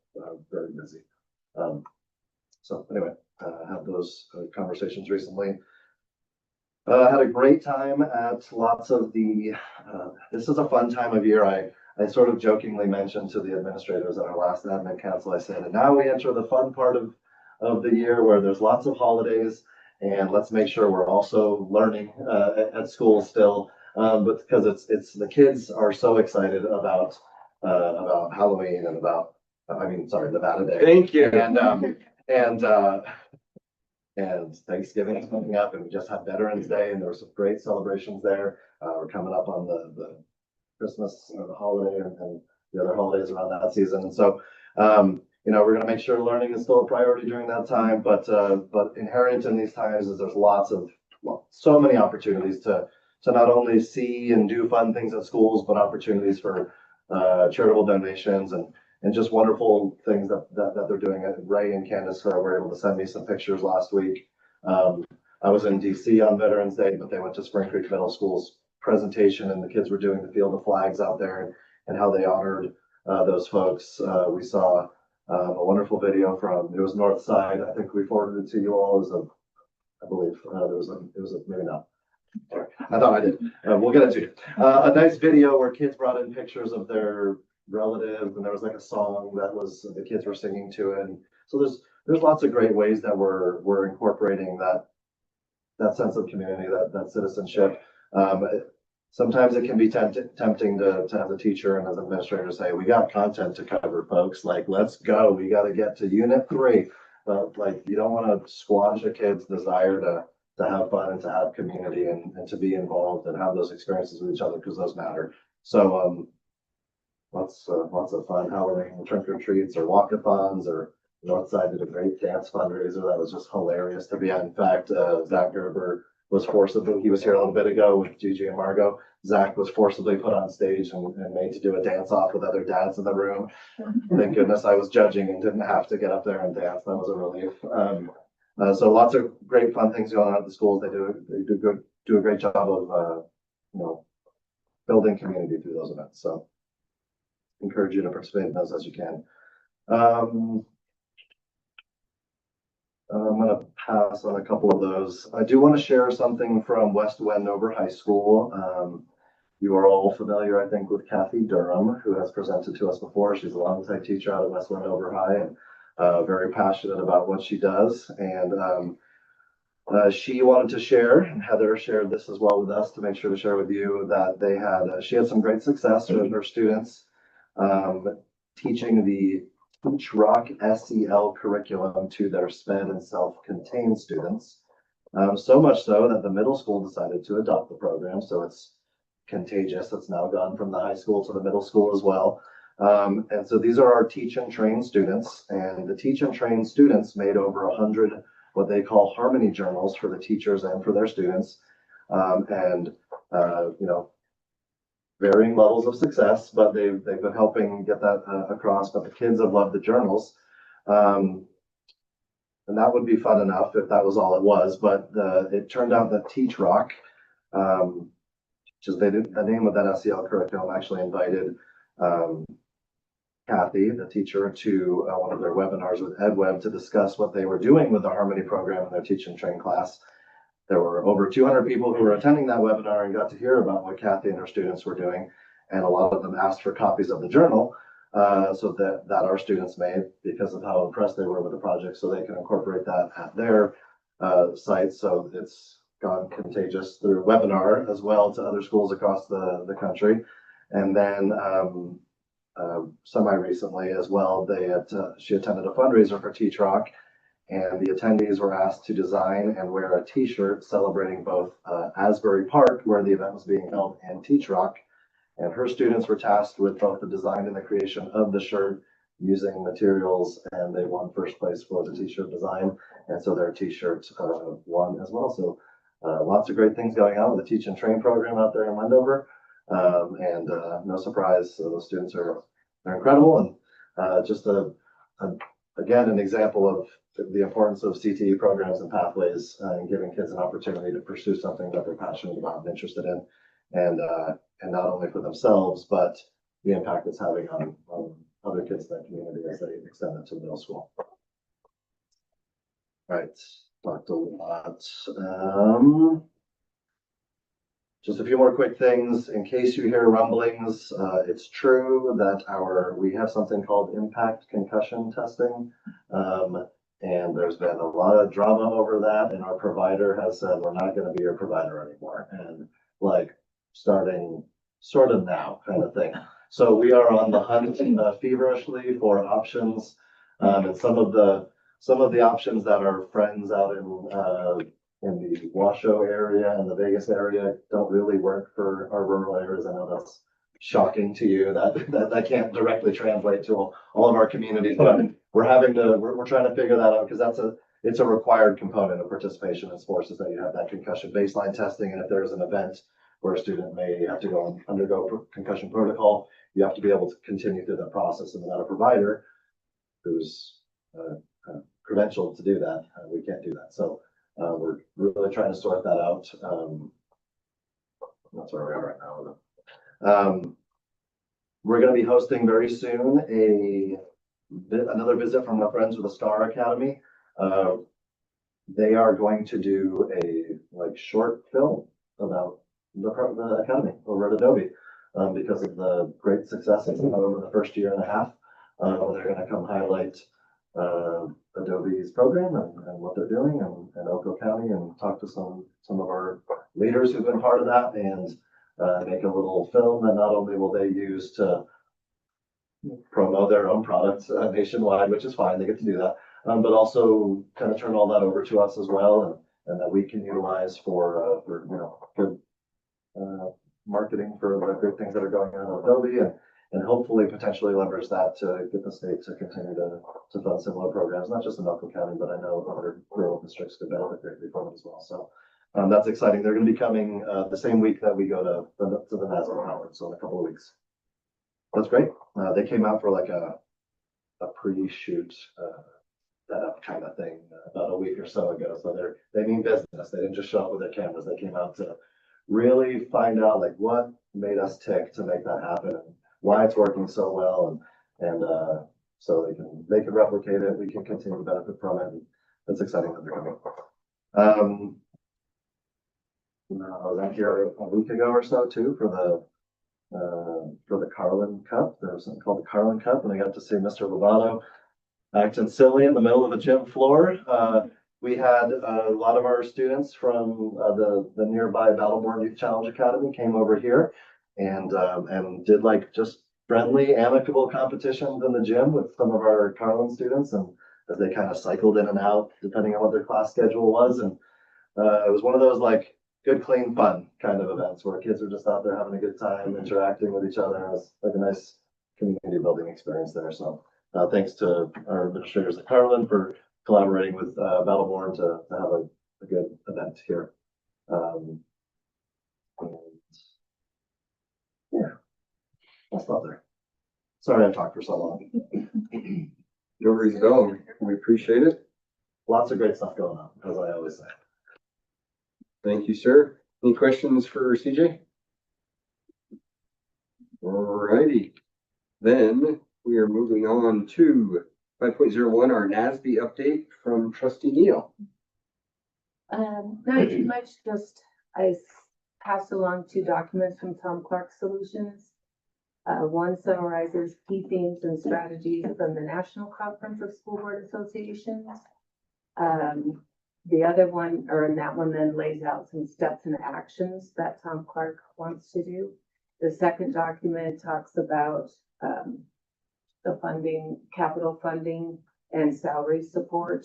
very busy. So anyway, had those conversations recently. Had a great time at lots of this is a fun time of year. I sort of jokingly mentioned to the administrators at our last admin council, I said, and now we enter the fun part of the year where there's lots of holidays, and let's make sure we're also learning at school still. But because it's the kids are so excited about Halloween and Nevada Day. Thank you. And Thanksgiving is coming up, and we just had Veterans Day, and there were some great celebrations there. We're coming up on the Christmas or the holiday and the other holidays around that season. And so, we're going to make sure learning is still a priority during that time. But inherent in these times is there's so many opportunities to not only see and do fun things at schools, but opportunities for charitable donations and just wonderful things that they're doing. Ray and Candace were able to send me some pictures last week. I was in DC on Veterans Day, but they went to Spring Creek Middle School's presentation, and the kids were doing the Field of Flags out there and how they honored those folks. We saw a wonderful video it was North Side. I think we forwarded it to you all I believe maybe not. Sorry, I thought I did. We'll get it to you. A nice video where kids brought in pictures of their relatives, and there was like a song that the kids were singing to it. And so there's lots of great ways that we're incorporating that sense of community, that citizenship. Sometimes it can be tempting to as a teacher and as an administrator say, we got content to cover, folks. Like, let's go. We got to get to Unit 3. But you don't want to squash a kid's desire to have fun and to have community and to be involved and have those experiences with each other, because those matter. So lots of fun. How we're making trunk or treats or walkathons, or Northside did a great dance fundraiser that was just hilarious to be at. In fact, Zach Gerber was forcibly, he was here a little bit ago with Gigi and Margot. Zach was forcibly put on stage and made to do a dance off with other dads in the room. Thank goodness I was judging and didn't have to get up there and dance. That was a relief. So lots of great fun things going on at the schools. They do a great job of building community through those events. So encourage you to participate in those as you can. I'm going to pass on a couple of those. I do want to share something from West Wendover High School. You are all familiar, I think, with Kathy Durham, who has presented to us before. She's a longtime teacher out at West Wendover High and very passionate about what she does. And she wanted to share, and Heather shared this as well with us to make sure to share with you, that she had some great success with her students teaching the Teach Rock SEL curriculum to their SPED and self-contained students. So much so that the middle school decided to adopt the program. So it's contagious. It's now gone from the high school to the middle school as well. And so these are our teach and train students, and the teach and train students made over 100 what they call harmony journals for the teachers and for their students. Varying levels of success, but they've been helping get that across. But the kids have loved the journals, and that would be fun enough if that was all it was. But it turned out that Teach Rock, which is the name of that SEL curriculum, actually invited Kathy, the teacher, to one of their webinars with EdWeb to discuss what they were doing with the Harmony program in their Teach and Train class. There were over 200 people who were attending that webinar and got to hear about what Kathy and her students were doing. And a lot of them asked for copies of the journal so that our students made, because of how impressed they were with the project, so they can incorporate that at their sites. So it's gone contagious through webinar as well to other schools across the country. And then semi-recently as well, she attended a fundraiser for Teach Rock. And the attendees were asked to design and wear a t-shirt celebrating both Asbury Park, where the event was being held, and Teach Rock. And her students were tasked with both the design and the creation of the shirt using materials, and they won first place for the t-shirt design. And so their t-shirt won as well. So lots of great things going on with the Teach and Train program out there in Wendover. And no surprise, those students they're incredible. And just again, an example of the importance of CTE programs and pathways and giving kids an opportunity to pursue something that they're passionate about and interested in. and not only for themselves, but the impact it's having on other kids in that community as they extend it to middle school. All right, talked a lot. Just a few more quick things. In case you hear rumblings, it's true that we have something called impact concussion testing. And there's been a lot of drama over that, and our provider has said, we're not going to be your provider anymore. And like starting sort of now kind of thing. So we are on the hunt feverishly for options. And some of the options that our friends out in the Washoe area and the Vegas area don't really work for our rural areas. I know that's shocking to you that can't directly translate to all of our communities, but we're trying to figure that out because it's a required component of participation in sports is that you have that concussion baseline testing. And if there's an event where a student may have to undergo concussion protocol, you have to be able to continue through that process. And without a provider who's credentialed to do that, we can't do that. So we're really trying to sort that out. That's where we are right now with it. We're going to be hosting very soon another visit from our friends with the Star Academy. They are going to do a short film about the academy over at Adobe because of the great success it's had over the first year and a half. They're going to come highlight Adobe's program and what they're doing in Elko County and talk to some of our leaders who've been part of that and make a little film that not only will they use to promote their own products nationwide, which is fine, they get to do that, but also kind of turn all that over to us as well, and that we can utilize for good marketing for the great things that are going on at Adobe, and hopefully potentially leverage that to get the state to continue to fund similar programs, not just in Elko County, but I know other rural districts could benefit greatly from it as well. So that's exciting. They're going to be coming the same week that we go to the NASB conference, so in a couple of weeks. That's great. They came out for like a pre-shoot kind of thing about a week or so ago. So they mean business. They didn't just show up with their cameras. They came out to really find out like what made us tick to make that happen and why it's working so well, and so they can replicate it. We can continue to benefit from it. And it's exciting that they're coming. I was out here a week ago or so too for the Carlin Cup. There was something called the Carlin Cup, and I got to see Mr. Lovato acting silly in the middle of a gym floor. We had a lot of our students from the nearby Battleborn Youth Challenge Academy came over here and did like just friendly, amicable competitions in the gym with some of our Carlin students, and as they kind of cycled in and out depending on what their class schedule was. And it was one of those like good, clean, fun kind of events where kids are just out there having a good time, interacting with each other. It was like a nice community building experience there. So thanks to our administrators at Carlin for collaborating with Battleborn to have a good event here. Yeah, I'll stop there. Sorry I talked for so long. No worries at all. We appreciate it. Lots of great stuff going on, as I always say. Thank you, sir. Any questions for CJ? Alrighty. Then we are moving on to 5.01, our NASB update from Trustee Neal. Not too much, I passed along 2 documents from Tom Clark Solutions. One summarizes key themes and strategies from the National Conference of School Board Associations. The other one, or in that one, then lays out some steps and actions that Tom Clark wants to do. The second document talks about the funding, capital funding, and salary support.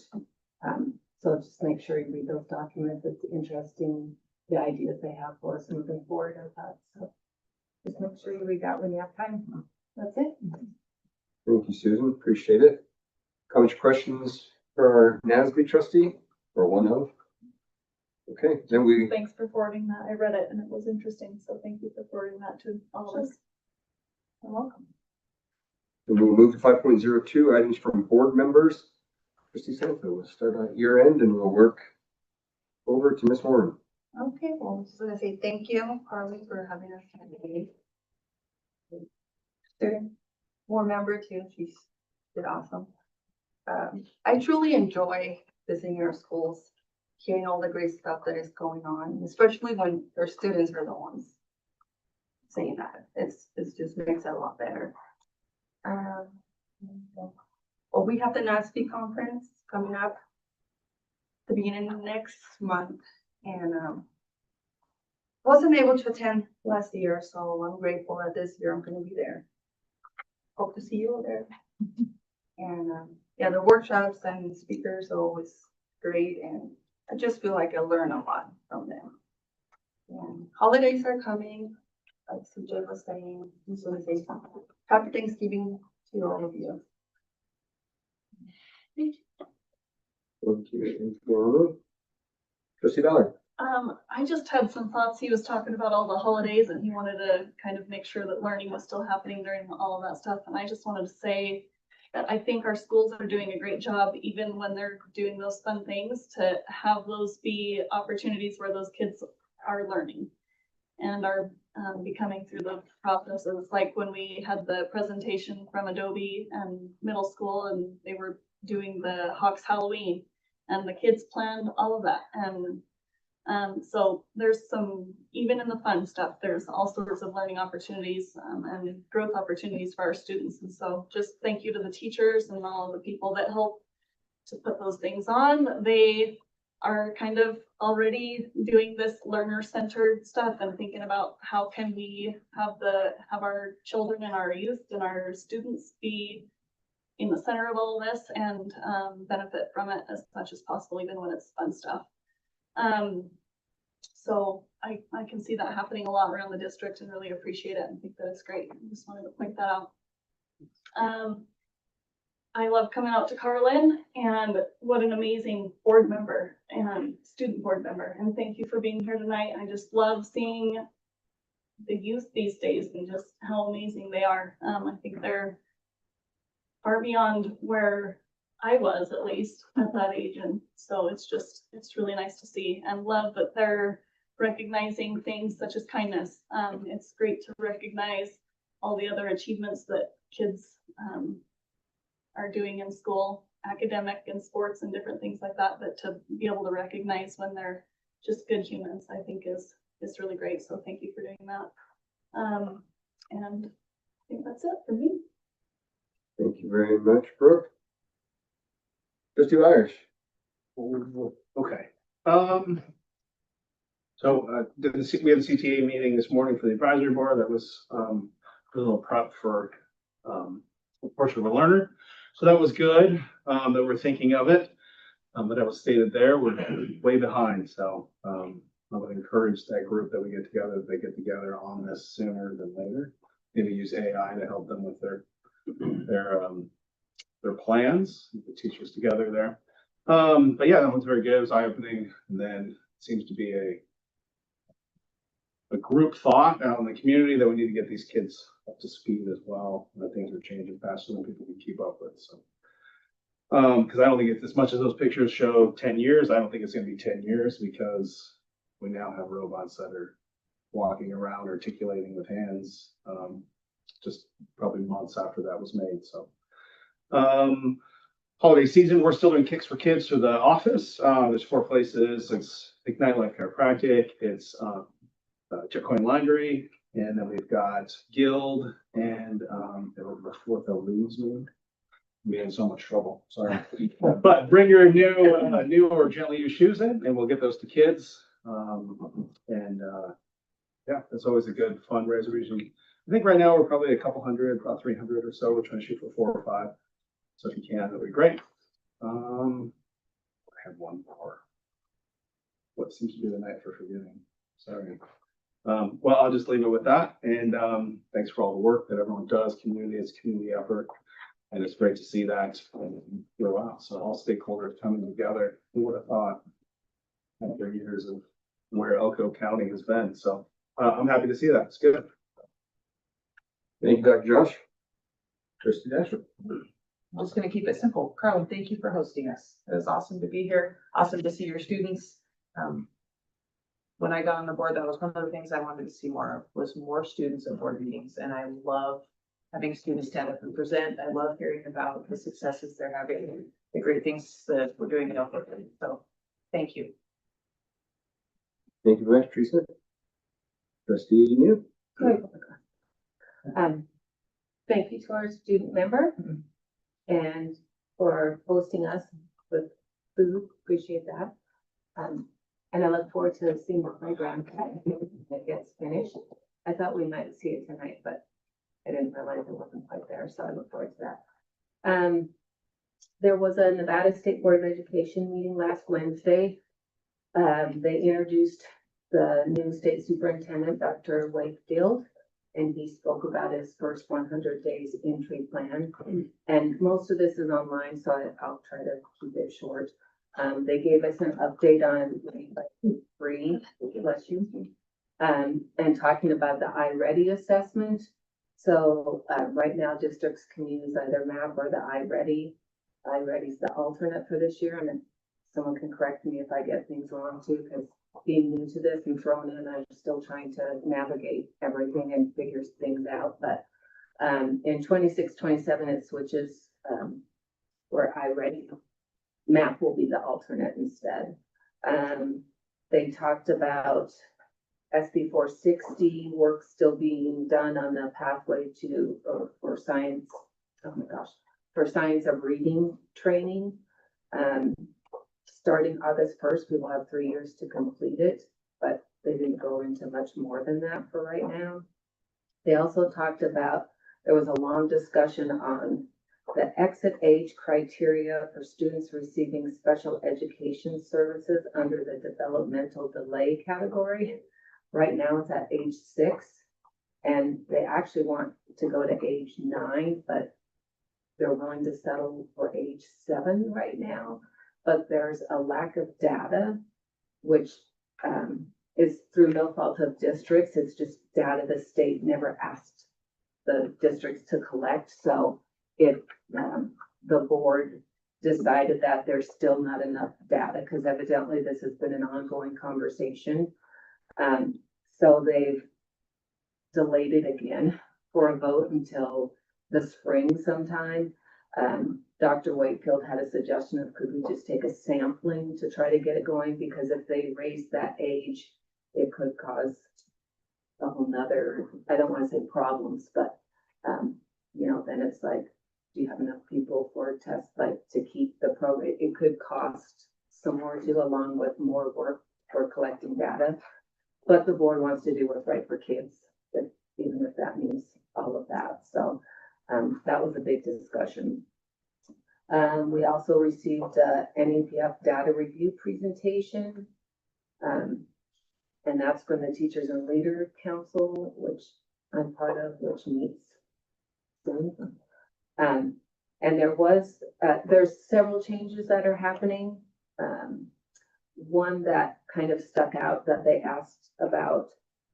So just make sure you read those documents. It's interesting, the ideas they have for us moving forward with that. So just make sure you read that when you have time. That's it. Thank you, Susan. Appreciate it. Comments, questions for our NASB trustee? Or one of? Okay, then Thanks for forwarding that. I read it and it was interesting. So thank you for forwarding that to all of us. You're welcome. we'll move to 5.02, items from board members. Trustee Sanford, we'll start on your end and we'll work over to Ms. Warren. Okay, well, I'm just gonna say thank you, Carly, for having us today. Student board member too, she's did awesome. I truly enjoy visiting our schools, hearing all the great stuff that is going on, especially when their students are the ones saying that. It's just makes it a lot better. Well, we have the NASB conference coming up the beginning of next month, and wasn't able to attend last year, so I'm grateful that this year I'm gonna be there. Hope to see you all there. And yeah, the workshops and speakers are always great, and I just feel like I learn a lot from them. And holidays are coming, like CJ was saying, just want to say happy Thanksgiving to all of you. Thank you. Trustee Dollar. I just had some thoughts. He was talking about all the holidays and he wanted to kind of make sure that learning was still happening during all of that stuff. And I just wanted to say that I think our schools are doing a great job, even when they're doing those fun things, to have those be opportunities where those kids are learning and are becoming through the processes. Like when we had the presentation from Adobe and middle school, and they were doing the Hawks Halloween, and the kids planned all of that. And so there's some, even in the fun stuff, there's all sorts of learning opportunities and growth opportunities for our students. And so just thank you to the teachers and all the people that help to put those things on. They are kind of already doing this learner-centered stuff and thinking about how can we have our children and our youth and our students be in the center of all of this and benefit from it as much as possible, even when it's fun stuff. So I can see that happening a lot around the district and really appreciate it and think that it's great. I just wanted to point that out. I love coming out to Carlin, and what an amazing board member and student board member. And thank you for being here tonight. I just love seeing the youth these days and just how amazing they are. I think they're far beyond where I was, at least at that age. And so it's really nice to see, and love that they're recognizing things such as kindness. It's great to recognize all the other achievements that kids are doing in school, academic and sports and different things like that, but to be able to recognize when they're just good humans, I think is really great. So thank you for doing that. And I think that's it for me. Thank you very much, Brooke. Trustee Irish. Okay. So we had the CTA meeting this morning for the advisory board. That was a little prep for portrait of a learner. So that was good that we're thinking of it. But that was stated there, we're way behind. So I would encourage that group that we get together, that they get together on this sooner than later. Maybe use AI to help them with their plans, the teachers together there. But yeah, that one's very good. It was eye-opening, and then it seems to be a group thought out in the community that we need to get these kids up to speed as well. And things are changing faster than people can keep up with. So, because I don't think it's as much as those pictures show 10 years. I don't think it's going to be 10 years because we now have robots that are walking around, articulating with hands. Just probably months after that was made. So, holiday season, we're still doing Kicks for Kids through the office. There's 4 places. It's Ignite Life Chiropractic. It's Checkpoint Laundry, and then we've got Guild and the 4th that leaves me. I'm in so much trouble. Sorry, but bring your new or gently used shoes in, and we'll get those to kids. Yeah, that's always a good fundraiser. I think right now we're probably a couple hundred, about 300 or so. We're trying to shoot for 4 or 5. So if you can, that'd be great. I have one more. What seems to be the night for forgetting? Sorry. Well, I'll just leave it with that. And thanks for all the work that everyone does. It's community effort. And it's great to see that grow out. So all stakeholders coming together. Who would have thought after years of where Elko County has been? So I'm happy to see that. It's good. Thank you, Dr. Josh. Trustee Dasher. I'm just gonna keep it simple. Carlin, thank you for hosting us. It was awesome to be here. Awesome to see your students. when I got on the board, that was one of the things I wanted to see more of, was more students at board meetings. And I love having students stand up and present. I love hearing about the successes they're having, the great things that we're doing in Elko. So, thank you. Thank you very much, Teresa. Trustee Neal. Thank you to our student member and for hosting us with food. Appreciate that. And I look forward to seeing the playground that gets finished. I thought we might see it tonight, but I didn't realize it wasn't quite there, so I look forward to that. There was a Nevada State Board of Education meeting last Wednesday. They introduced the new state superintendent, Dr. Wakefield, and he spoke about his first 100 days entry plan. And most of this is online, so I'll try to keep it short. They gave us an update on free, bless you, and talking about the iReady assessment. So right now districts can use either MAP or the iReady. iReady is the alternate for this year, and then someone can correct me if I get things wrong too, because being new to this and thrown in, I'm still trying to navigate everything and figure things out. But in 26-27, it switches where iReady. MAP will be the alternate instead. They talked about SB 460 work still being done on the pathway to, for science, oh my gosh, for science of reading training. Starting August 1st, we will have 3 years to complete it, but they didn't go into much more than that for right now. They also talked about, there was a long discussion on the exit age criteria for students receiving special education services under the developmental delay category. Right now it's at age 6, and they actually want to go to age 9, but they're willing to settle for age 7 right now. But there's a lack of data, which is through no fault of districts. It's just data the state never asked the districts to collect. So the board decided that there's still not enough data, because evidently this has been an ongoing conversation. So they've delayed it again for a vote until the spring sometime. Dr. Wakefield had a suggestion of, could we just take a sampling to try to get it going? Because if they raise that age, it could cause a whole nother, I don't want to say problems, but, you know, then it's like, do you have enough people for a test, like to keep the program? It could cost some more too, along with more work for collecting data. But the board wants to do what's right for kids, even if that means all of that. So that was a big discussion. We also received a NEPF data review presentation. And that's from the Teachers and Leader Council, which I'm part of, which meets soon. And there's several changes that are happening. One that kind of stuck out that they asked about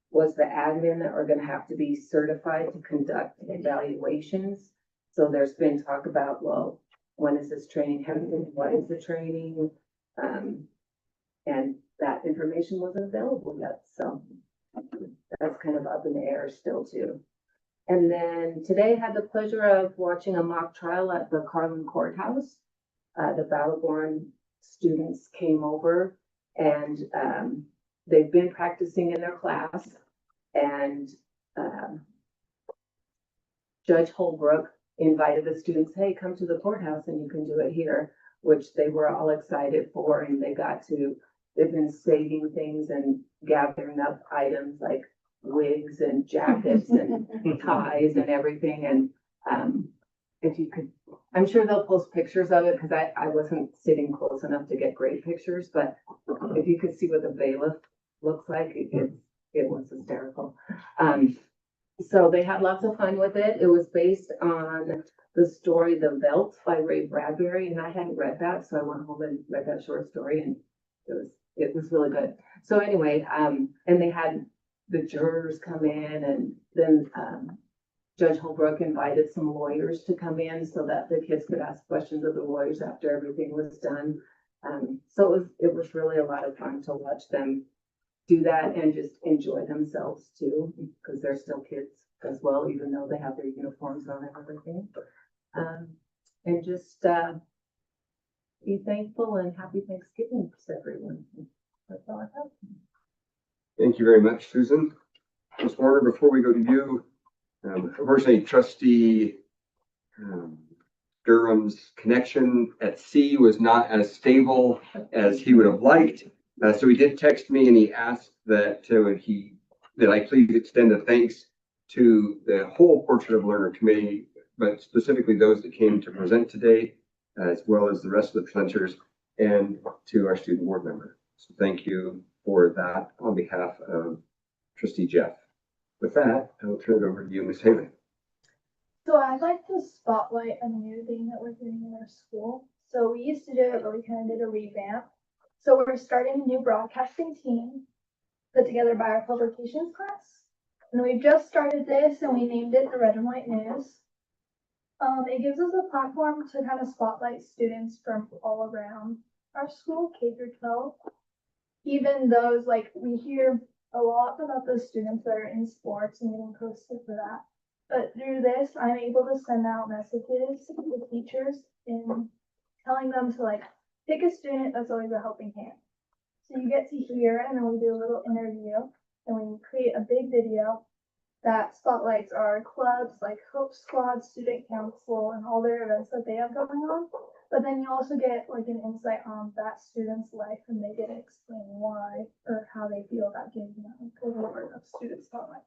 was the admin that are going to have to be certified to conduct evaluations. So there's been talk about, well, when is this training happening? What is the training? And that information wasn't available yet. So that's kind of up in the air still too. And then today I had the pleasure of watching a mock trial at the Carlin courthouse. The Battleborn students came over, and they've been practicing in their class, and Judge Holbrook invited the students, hey, come to the courthouse and you can do it here, which they were all excited for. And they've been saving things and gathering up items like wigs and jackets and ties and everything. And if you could, I'm sure they'll post pictures of it, because I wasn't sitting close enough to get great pictures, but if you could see what the bailiff looks like, it was hysterical. So they had lots of fun with it. It was based on the story The Veldt by Ray Bradbury, and I hadn't read that, so I went home and read that short story, and it was really good. So anyway, and they had the jurors come in, and then Judge Holbrook invited some lawyers to come in so that the kids could ask questions of the lawyers after everything was done. So it was really a lot of fun to watch them do that and just enjoy themselves too, because they're still kids as well, even though they have their uniforms on and everything. And just, be thankful and happy Thanksgiving to everyone. That's all I have. Thank you very much, Susan. Ms. Warner, before we go to you, unfortunately, Trustee Durham's connection at sea was not as stable as he would have liked. So he did text me and he asked that I please extend a thanks to the whole Portrait of Learner Committee, but specifically those that came to present today, as well as the rest of the presenters, and to our student board member. So thank you for that on behalf of Trustee Jeff. With that, I will turn it over to you, Ms. Haylee. So I'd like to spotlight a new thing that we're doing in our school. So we used to do it, but we kind of did a revamp. So we're starting a new broadcasting team put together by our publications class. And we've just started this and we named it the Red and White News. It gives us a platform to kind of spotlight students from all around our school, K through 12. Even those, like, we hear a lot about those students that are in sports and getting posted for that. But through this, I'm able to send out messages to teachers and telling them to, like, pick a student that's always a helping hand. So you get to hear, and then we do a little interview, and we create a big video that spotlights our clubs like Hope Squad, Student Council, and all their events that they have going on. But then you also get like an insight on that student's life, and they get to explain why or how they feel about giving them a award of student spotlight.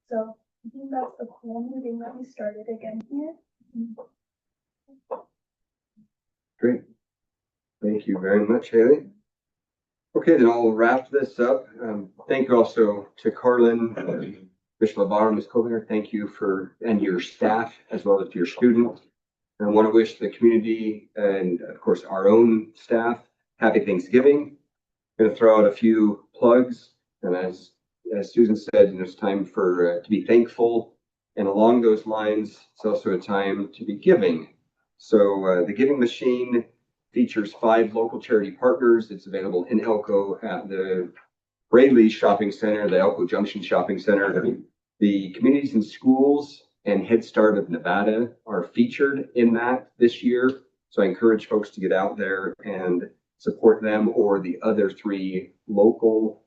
So I think that's the whole new thing that we started again here. Great. Thank you very much, Haley. Okay, then I'll wrap this up. Thank you also to Carlin, Ms. LeBar, Ms. Colbert. Thank you and your staff, as well as to your students. I want to wish the community and, of course, our own staff happy Thanksgiving. I'm going to throw out a few plugs. And as Susan said, it's time to be thankful. And along those lines, it's also a time to be giving. So the Giving Machine features 5 local charity partners. It's available in Elko at the Haylee Shopping Center, the Elko Junction Shopping Center. The Communities and Schools and Head Start of Nevada are featured in that this year. So I encourage folks to get out there and support them or the other 3 local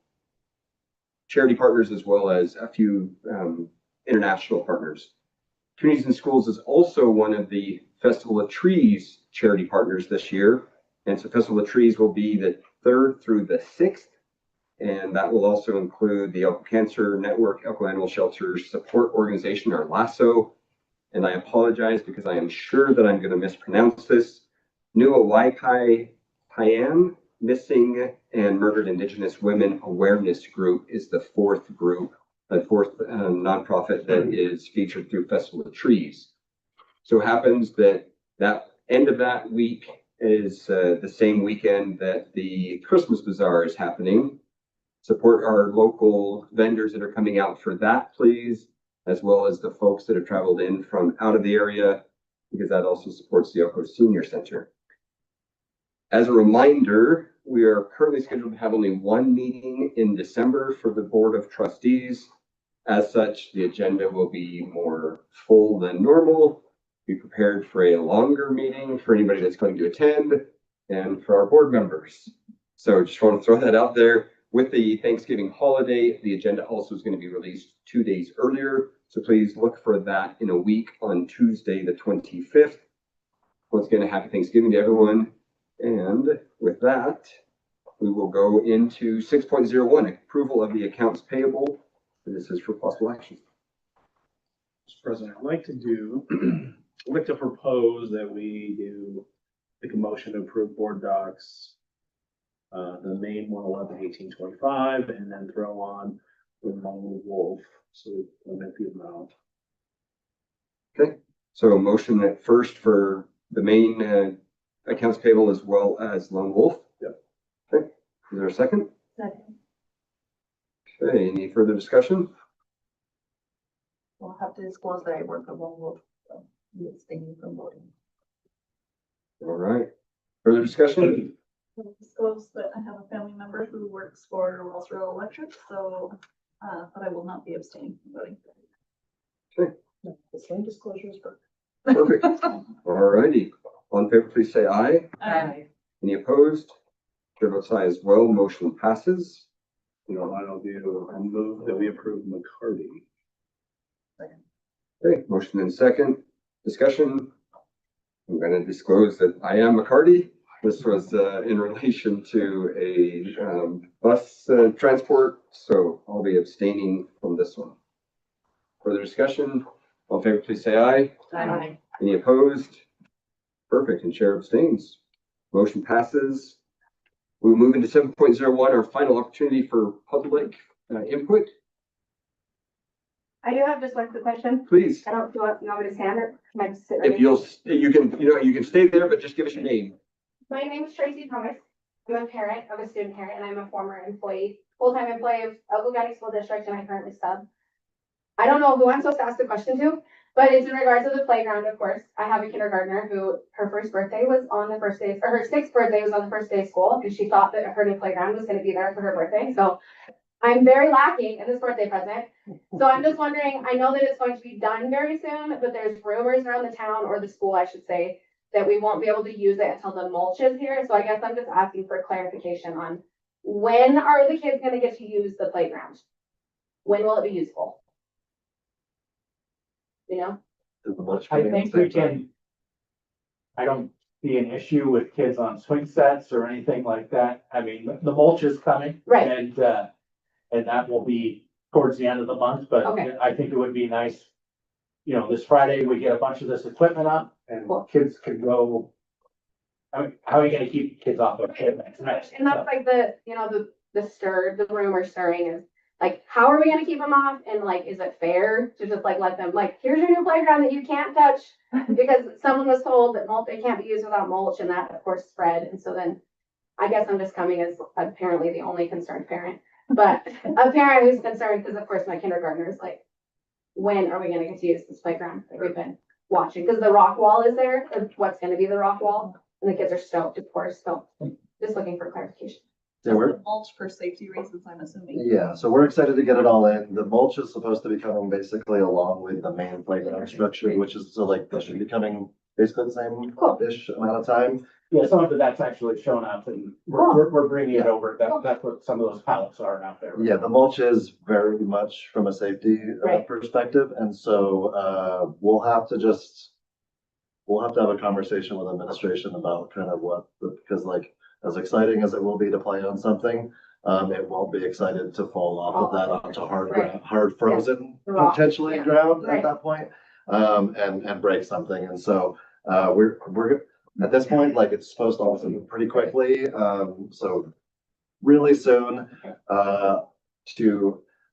charity partners, as well as a few international partners. Communities and Schools is also one of the Festival of Trees charity partners this year. And so Festival of Trees will be the 3rd through the 6th. And that will also include the Elko Cancer Network, Elko Animal Shelters Support Organization, or LASSO. And I apologize because I am sure that I'm going to mispronounce this. Nuawaikai Payan Missing and Murdered Indigenous Women Awareness Group is the 4th group, the 4th nonprofit that is featured through Festival of Trees. So it happens that end of that week is the same weekend that the Christmas Bazaar is happening. Support our local vendors that are coming out for that, please, as well as the folks that have traveled in from out of the area, because that also supports the Elko Senior Center. As a reminder, we are currently scheduled to have only 1 meeting in December for the Board of Trustees. As such, the agenda will be more full than normal. Be prepared for a longer meeting for anybody that's going to attend and for our board members. So just want to throw that out there. With the Thanksgiving holiday, the agenda also is going to be released 2 days earlier. So please look for that in a week on Tuesday, the 25th. Once again, happy Thanksgiving to everyone. And with that, we will go into 6.01, approval of the accounts payable. This is for possible action. Mr. President, I'd like to propose that we make a motion to approve board docs, the main 111/1825, and then throw on the Lone Wolf, so we limit the amount. Okay, so a motion at first for the main accounts payable as well as Lone Wolf. Yep. Okay, is there a second? Second. Okay, any further discussion? We'll have to disclose that I work for Lone Wolf, so I'm abstaining from voting. All right, further discussion? I'll disclose that I have a family member who works for Wellsville Electric, so, but I will not be abstaining from voting. The same disclosure is perfect. Perfect. All righty. All in favor, please say aye. Aye. Any opposed? Chair votes aye as well. Motion passes. I'll do a move that we approve McCarty. Okay, motion and second. Discussion. I'm going to disclose that I am McCarty. This was in relation to a bus transport, so I'll be abstaining from this one. Further discussion? All in favor, please say aye. Aye. Any opposed? Perfect, and chair abstains. Motion passes. We'll move into 7.01, our final opportunity for public input. I do have just one quick question. Please, I don't, do you want me to stand or can I just sit right if here? you can stay there, but just give us your name. My name is Tracy Thomas. I'm a parent of a student parent and I'm a former employee, full-time employee of Elko County School District, and I currently sub. I don't know who I'm supposed to ask the question to, but it's in regards to the playground, of course. I have a kindergartner who her first birthday was on the first day, or her sixth birthday was on the first day of school, and she thought that her new playground was gonna be there for her birthday, so I'm very lacking in this birthday present. So I'm just wondering, I know that it's going to be done very soon, but there's rumors around the town, or the school, I should say, that we won't be able to use it until the mulch is here. So I guess I'm just asking for clarification on when are the kids gonna get to use the playground? When will it be useful? You know? I think we can, I don't see an issue with kids on swing sets or anything like that. I mean, the mulch is coming. Right. And that will be towards the end of the month, but Okay. I think it would be nice. This Friday, we get a bunch of this equipment up and Cool. kids can go. I mean, how are you gonna keep kids off of it? Right. And that's like the rumor stirring is like, how are we gonna keep them off? And like, is it fair to just like let them, like, here's your new playground that you can't touch? Because someone was told that it can't be used without mulch, and that of course spread. And so then I guess I'm just coming as apparently the only concerned parent, but a parent who's concerned because of course my kindergartner is like, when are we gonna get to use this playground that we've been watching? Because the rock wall is there, or what's gonna be the rock wall, and the kids are stoked, of course. So just looking for clarification. Yeah, we're, Mulch for safety reasons, I'm assuming. yeah, so we're excited to get it all in. The mulch is supposed to be coming basically along with the main playground structure, which is so like, that should be coming basically the same-ish amount of time. Yeah, some of that's actually shown up and we're bringing it over. That's what some of those pallets are out there. Yeah, the mulch is very much from a safety perspective, and so we'll have to have a conversation with administration about kind of because like, as exciting as it will be to play on something, it won't be excited to fall off of that onto hard frozen potentially ground at that point, and break something. And so we're at this point, like, it's supposed to also move pretty quickly, so really soon. I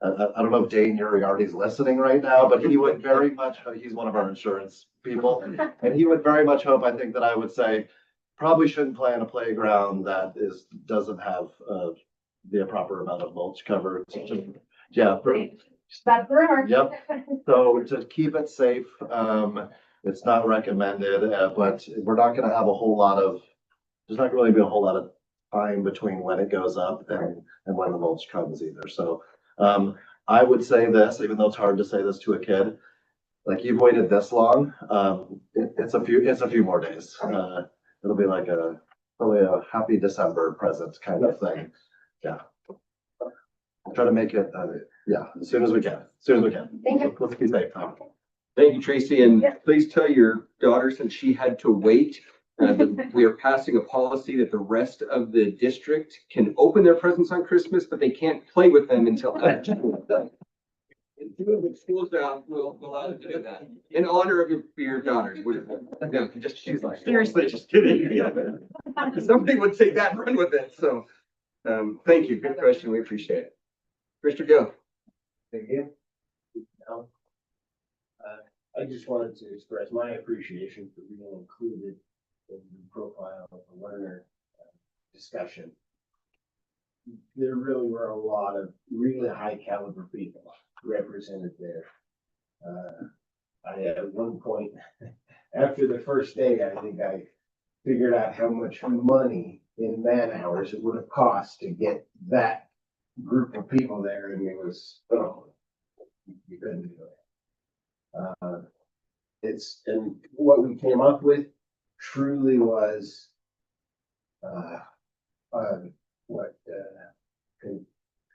don't know if Dane Uriarty's listening right now, but he would very much, he's one of our insurance people, and he would very much hope, I think, that I would say, probably shouldn't play on a playground that doesn't have the proper amount of mulch cover. Yeah. That's the rumor. Yep. So to keep it safe, it's not recommended, but we're not gonna have there's not really be a whole lot of time between when it goes up and when the mulch comes either. So I would say this, even though it's hard to say this to a kid, like, you've waited this long, it's a few more days. It'll be like probably a happy December present kind of thing. Yeah. I'll try to make it, as soon as we can, Thank you. Let's be safe. Thank you, Tracy, and please tell your daughter, since she had to wait, that we are passing a policy that the rest of the district can open their presents on Christmas, but they can't play with them until after school is done. School's down, we'll allow them to do that in honor of your daughters. No, she's like, seriously, just kidding. Yeah. Somebody would take that and run with it. So, thank you. Good question. We appreciate it. Mr. Gill. Thank you. I just wanted to express my appreciation for being included in the profile of the learner discussion. There really were a lot of really high caliber people represented there. I at one point, after the first day, I think I figured out how much money in man hours it would have cost to get that group of people there, and it was, oh, you couldn't do it. And what we came up with truly was,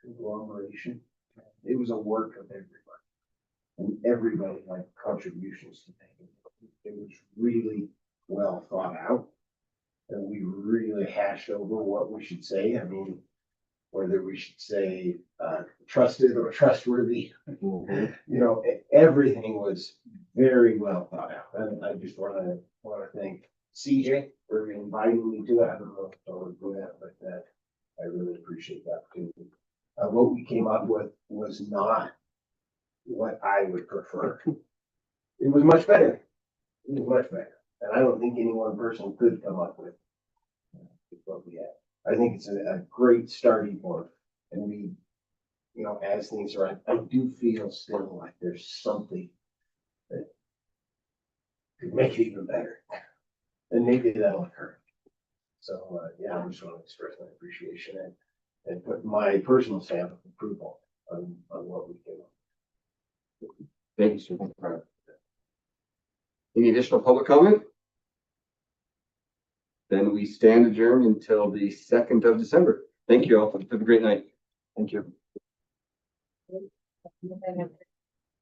conglomeration. It was a work of everybody. And everybody had contributions to make it. It was really well thought out. And we really hashed over what we should say. I mean, whether we should say trusted or trustworthy. You know, everything was very well thought out. And I just want to thank CJ for inviting me to that. I don't know if I would do that, but I really appreciate that too. What we came up with was not what I would prefer. It was much better. It was much better. And I don't think any one person could come up with what we had. I think it's a great starting point. And we, you know, as things are, I do feel still like there's something that could make it even better. And maybe that'll occur. So, yeah, I just want to express my appreciation and put my personal stamp of approval on what we came up with. Thank you, sir. Any additional public comment? Then we stand adjourned until the 2nd of December. Thank you all. Have a great night. Thank you.